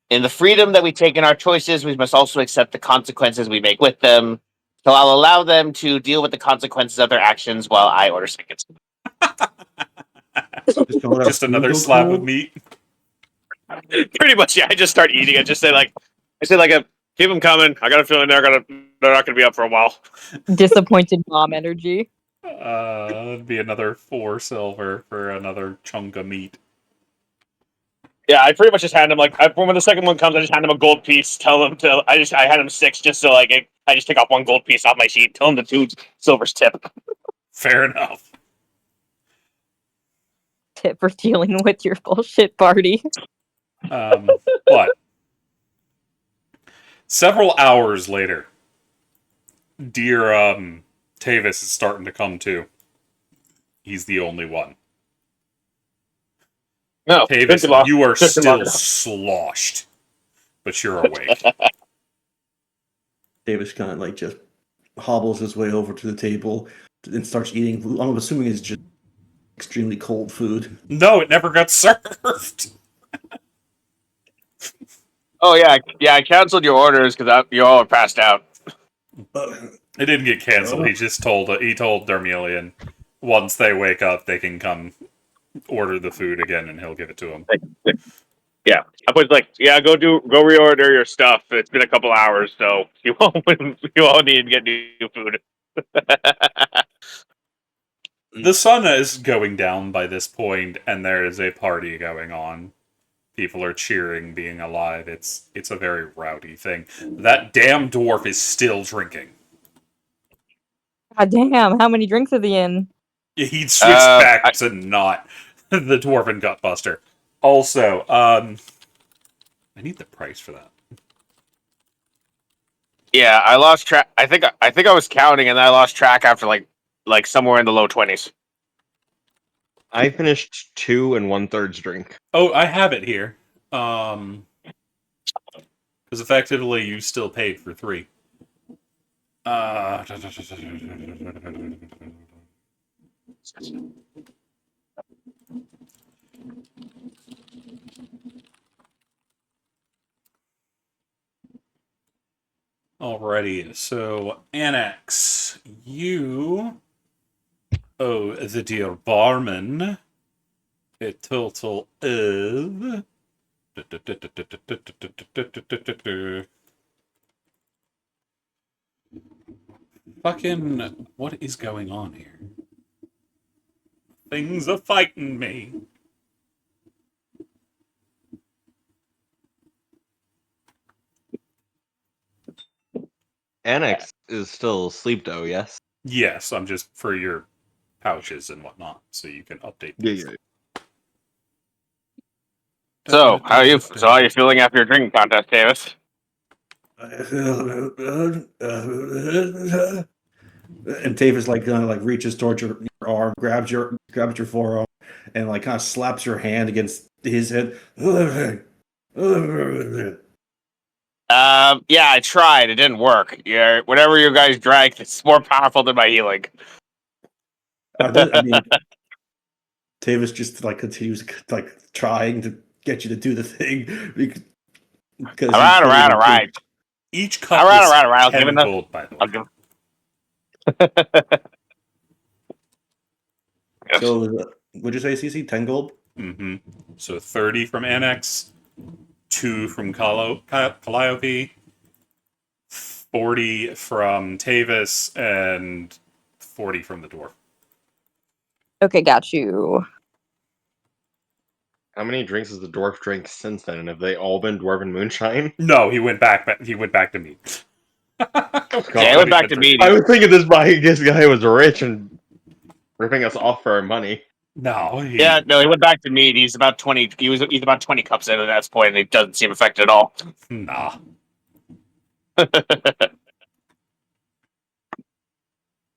in the freedom that we take in our choices, we must also accept the consequences we make with them. So I'll allow them to deal with the consequences of their actions while I order seconds. just another slab of meat. Pretty much, yeah. I just start eating. I say keep them coming. I got a feeling they're not going to be up for a while. Disappointed mom energy. It'd be another 4 silver for another chunk of meat. Yeah, I pretty much just hand him when the second one comes, I just hand him a gold piece. Tell him to. I hand him 6 just so I just take off 1 gold piece off my sheet. Tell him the 2 silvers tip. Fair enough. Tip for dealing with your bullshit party. But several hours later, dear Tavis is starting to come to. He's the only one. No, Tavis, you are still sloshed, but you're awake. Davis kind of like just hobbles his way over to the table and starts eating. I'm assuming it's just extremely cold food. No, it never got served. Oh yeah. I canceled your orders because you all are passed out. It didn't get canceled. He just told Dermelian once they wake up, they can come order the food again, and he'll give it to him. Yeah, I was like, yeah, go reorder your stuff. It's been a couple hours, so you won't need to get new food. The sun is going down by this point, and there is a party going on. People are cheering, being alive. It's a very rowdy thing. That damn dwarf is still drinking. God damn, how many drinks are they in? He'd switched back to not the dwarven gutbuster. Also, I need the price for that. Yeah, I lost track. I think I was counting, and I lost track after like somewhere in the low 20s. I finished 2 1/3 drink. Oh, I have it here. Because effectively you still paid for 3. Alrighty, so Annex, you owe the dear barman a total of fucking what is going on here? Things are fighting me. Annex is still asleep, though, yes? Yes, I'm just for your pouches and whatnot, so you can update these. So how are you feeling after your drinking contest, Davis? And Tavis like reaches towards your arm, grabs your forearm, and like kind of slaps your hand against his head. Yeah, I tried. It didn't work. Yeah, whatever you guys drank, it's more powerful than my healing. I mean, Tavis just like continues like trying to get you to do the thing because All right. Each cup All is right. I'll 10 give enough. gold, by the way. I'll give. Yes. So, would you say CC 10 gold? Mm-hmm. So 30 from Annex, 2 from Calliope, 40 from Tavis, and 40 from the dwarf. Okay, got you. How many drinks has the dwarf drank since then? And have they all been dwarven moonshine? No, he went back to me. Yeah, he went back to me. I was thinking this guy was rich and ripping us off for our money. No, Yeah, no, he went back to mead. He's about 20. He's about 20 cups in at that point, and he doesn't seem affected at all. Nah.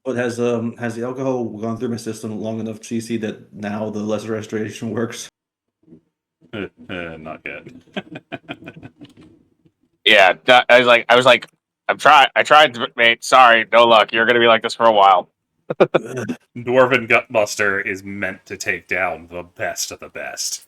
But has the alcohol gone through my system long enough, CC, that now the lesser restoration works? Not yet. Yeah, I was like, I tried, mate. Sorry, no luck. You're gonna be like this for a while. Dwarven Gutbuster is meant to take down the best of the best.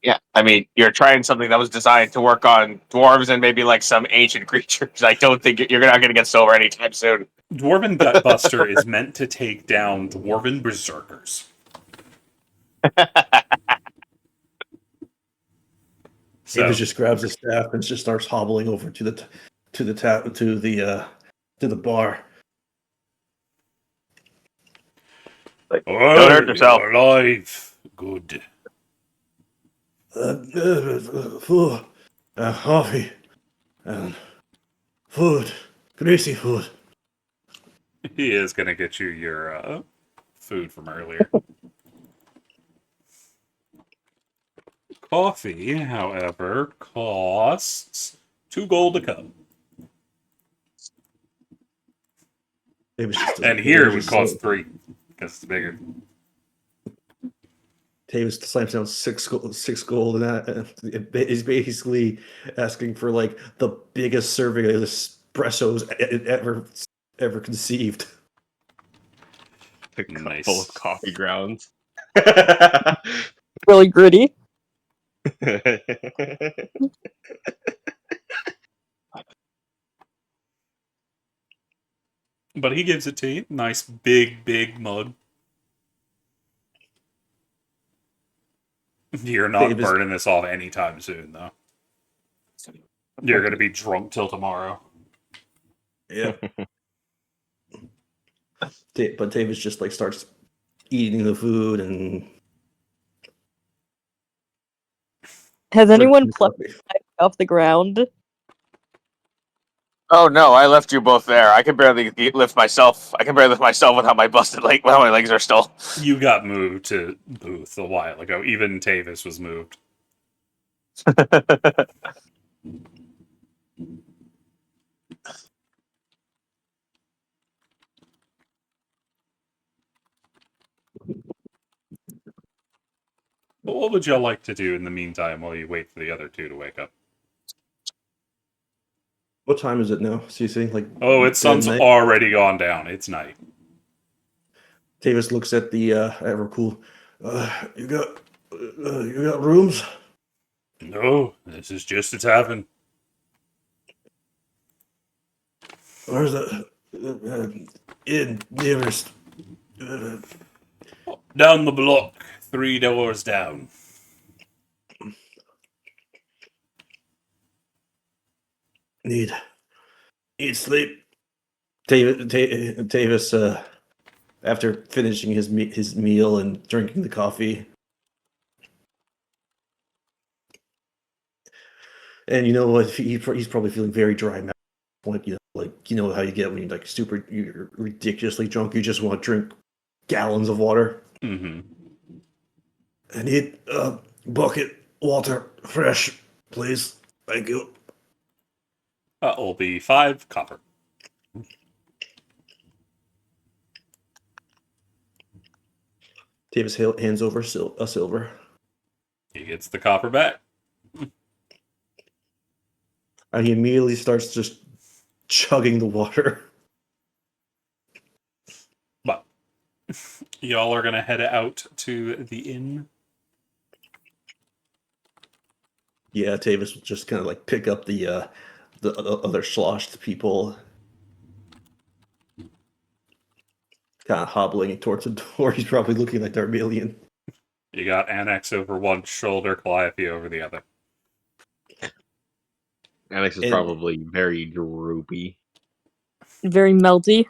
Yeah, I mean, you're trying something that was designed to work on dwarves and maybe like some ancient creatures. I don't think you're not gonna get silver anytime soon. Dwarven Gutbuster is meant to take down Dwarven Berserkers. Davis just grabs the staff and just starts hobbling over to the bar. Don't hurt yourself. You're alive. Good. Coffee, food, greasy food. He is going to get you your food from earlier. Coffee, however, costs 2 gold a cup. And here it would cost 3 because it's bigger. Tavis slams down 6 gold, and that is basically asking for like the biggest serving of espressos ever conceived. A cup Nice. full of coffee grounds. Really gritty. But he gives it to you. Nice big mug. You're not Davis- burning this off anytime soon, though. You're going to be drunk till tomorrow. Yeah. But Davis just like starts eating the food and Has anyone drinking plucked coffee. off the ground? Oh no, I left you both there. I can barely lift myself. I can barely lift myself without my busted leg. Without my legs are still. You got moved to Booth a while ago. Even Tavis was moved. But what would y'all like to do in the meantime while you wait for the other two to wake up? What time is it now? CC? Like Oh, its sun's midnight? already gone down. It's night. Davis looks at the Evercool. You got rooms? No, this is just a tavern. Where's the inn nearest? Down the block, 3 doors down. Need sleep. Davis, after finishing his meal and drinking the coffee, and you know what, he's probably feeling very dry mouth. Like you know how you get when you're ridiculously drunk. You just want to drink gallons of water. Mm-hmm. I need a bucket water, fresh, please. Thank you. That'll be 5 copper. Davis hands over a silver. He gets the copper back. And he immediately starts just chugging the water. But y'all are gonna head out to the inn. Yeah, Davis will just kind of like pick up the other sloshed people, kind of hobbling towards the door. He's probably looking like Darmelian. You got Annex over one shoulder, Calliope over the other. Alex is And- probably very droopy. Very melty.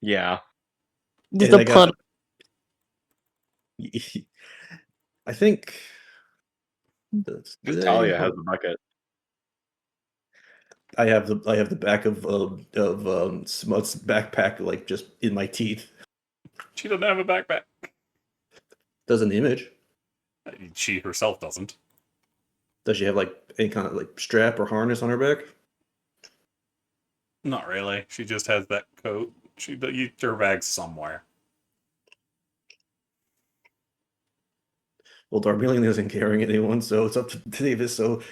Yeah. Just And a puddle. I think Talia has the bucket. I have the back of Smut's backpack like just in my teeth. She doesn't have a backpack. Does an image? She herself doesn't. Does she have like any kind of like strap or harness on her back? Not really. She just has that coat. Her bag's somewhere. Well, Darmelian isn't carrying anyone, so it's up to Davis. So,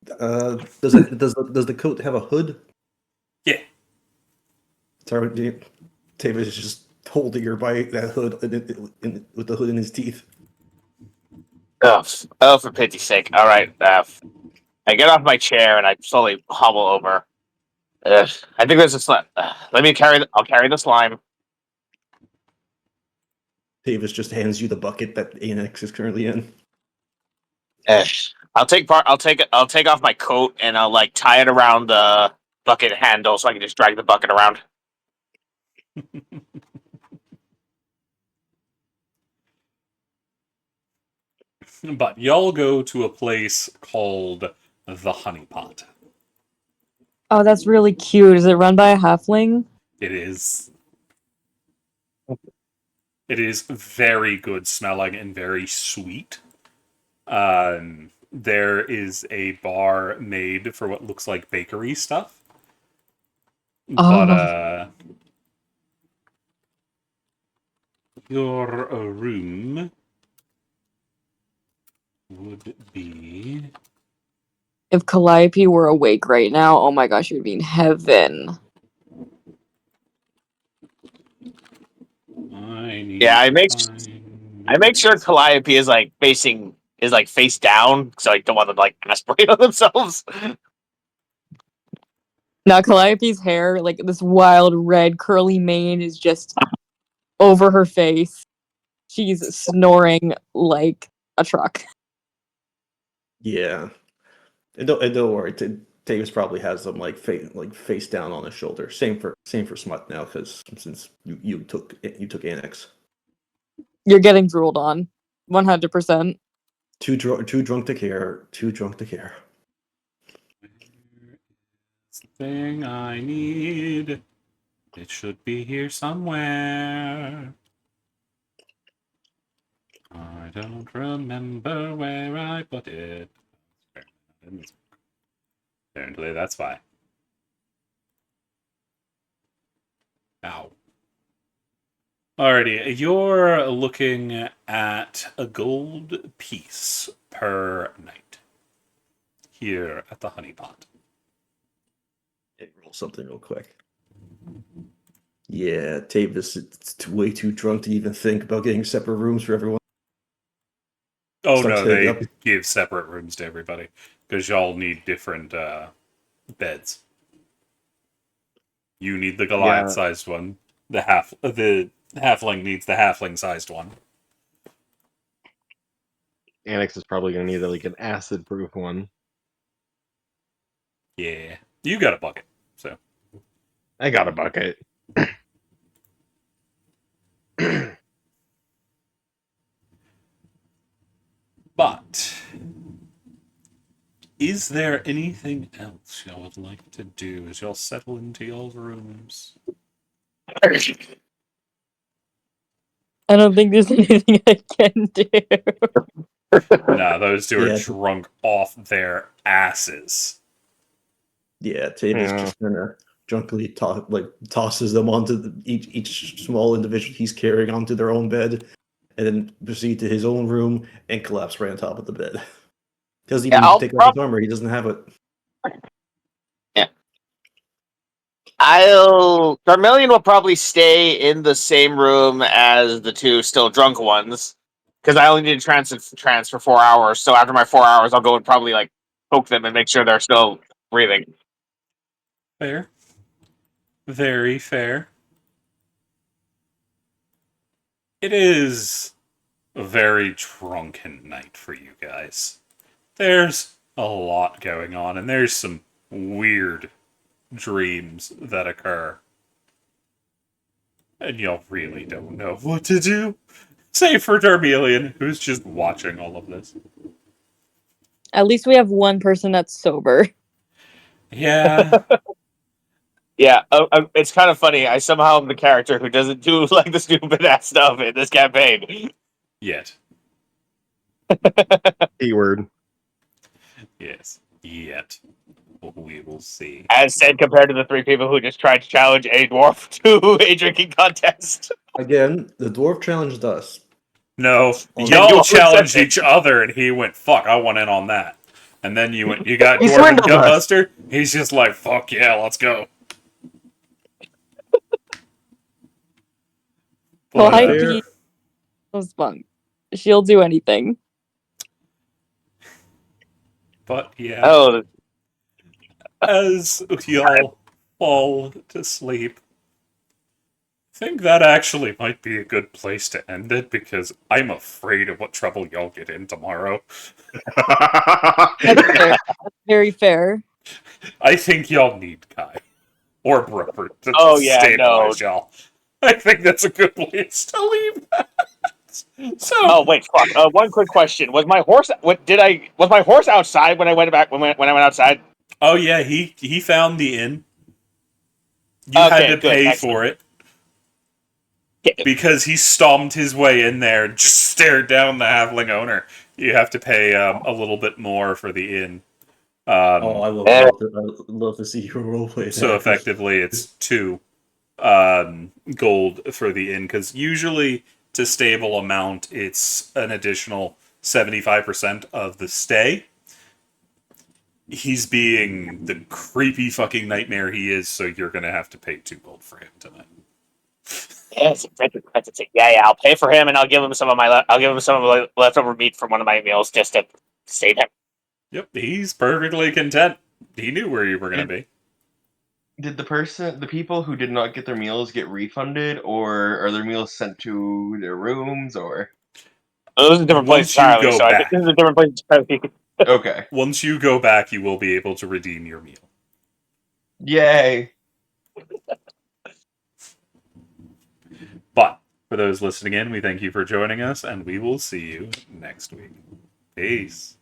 does the coat have a hood? Yeah. Davis is just holding her by that hood with the hood in his teeth. Oh, for pity's sake! All right, I get off my chair and I slowly hobble over. I think there's a slime. I'll carry the slime. Davis just hands you the bucket that Annex is currently in. I'll take off my coat and I'll like tie it around the bucket handle so I can just drag the bucket around. But y'all go to a place called the Honey Pot. Oh, that's really cute. Is it run by a halfling? It is. It is very good smelling and very sweet. There is a bar made for what looks like bakery stuff. But your room would be... If Calliope were awake right now, oh my gosh, she would be in heaven. I make sure Calliope is like face down, so I don't want them to like aspirate on themselves. Now Calliope's hair, like this wild red curly mane, is just over her face. She's snoring like a truck. Yeah, and don't worry. Davis probably has them like face down on his shoulder. Same for Smut now, because since you took Annex. You're getting drooled on. 100%. Too drunk to care. Too drunk to care. It's the thing I need. It should be here somewhere. I don't remember where I put it. Apparently, that's why. Ow. Alrighty, you're looking at a gold piece per night here at the Honeypot. Roll something real quick. Yeah, Tavis is way too drunk to even think about getting separate rooms for everyone. Oh Starts no, heading they up. give separate rooms to everybody because y'all need different beds. You need the Goliath-sized one. The halfling needs the halfling-sized one. Annex is probably going to need like an acid-proof one. Yeah, you got a bucket, so I got a bucket. but is there anything else y'all would like to do as y'all settle into y'all's rooms? I don't think there's anything I can do. Nah, those two are Yeah. drunk off their asses. Yeah, Tavis Yeah. just kind of drunkly tosses them onto each small individual he's carrying onto their own bed, and then proceed to his own room and collapse right on top of the bed. Doesn't even Yeah, I'll take off his armor. He doesn't have it. Vermilion will probably stay in the same room as the two still drunk ones, because I only need to trance for 4 hours. So after my 4 hours, I'll go and probably like poke them and make sure they're still breathing. Fair. Very fair. It is a very drunken night for you guys. There's a lot going on, and there's some weird dreams that occur. And y'all really don't know what to do. Save for Darmelion, who's just watching all of this. At least we have one person that's sober. Yeah. Yeah, it's kind of funny. I somehow am the character who doesn't do like the stupid ass stuff in this campaign. Yet. Keyword. Yes. Yet. We will see. As said, compared to the 3 people who just tried to challenge a dwarf to a drinking contest. Again, the dwarf challenged us. No, Oh, y'all no. challenged each other, and he went, "Fuck, I want in on that." And then you got He Dwarven swindled us. Gutbuster. He's just like, "Fuck yeah, let's go." Well, But, I'd be a spunk. She'll do anything. but yeah, Oh, as y'all fall to sleep, I think that actually might be a good place to end it because I'm afraid of what trouble y'all get in tomorrow. That's fair. That's very fair. I think y'all need Kai or Brooker to Oh, yeah, stabilize y'all. I think that's a good place to leave that. So, oh wait, fuck. One quick question: was my horse? Was my horse outside when I went back? When I went outside? oh yeah, he found the inn. You Okay, had to good, pay excellent. for it Yeah. because he stomped his way in there and just stared down the halfling owner. You have to pay a little bit more for the inn. Oh, I would love to see you roleplay. So that. effectively, it's 2 gold for the inn because usually to stable amount, it's an additional 75% of the stay. He's being the creepy fucking nightmare he is, so you're gonna have to pay 2 gold for him tonight. Yes, yeah. I'll pay for him, and I'll give him some of my leftover meat from one of my meals just to save him. Yep, he's perfectly content. He knew where you were gonna be. Did the people who did not get their meals get refunded, or are their meals sent to their rooms, or? Those are different Once places you entirely. go So I think back. this is a different place entirely. Okay. Once you go back, you will be able to redeem your meal. Yay. But for those listening in, we thank you for joining us, and we will see you next week. Peace.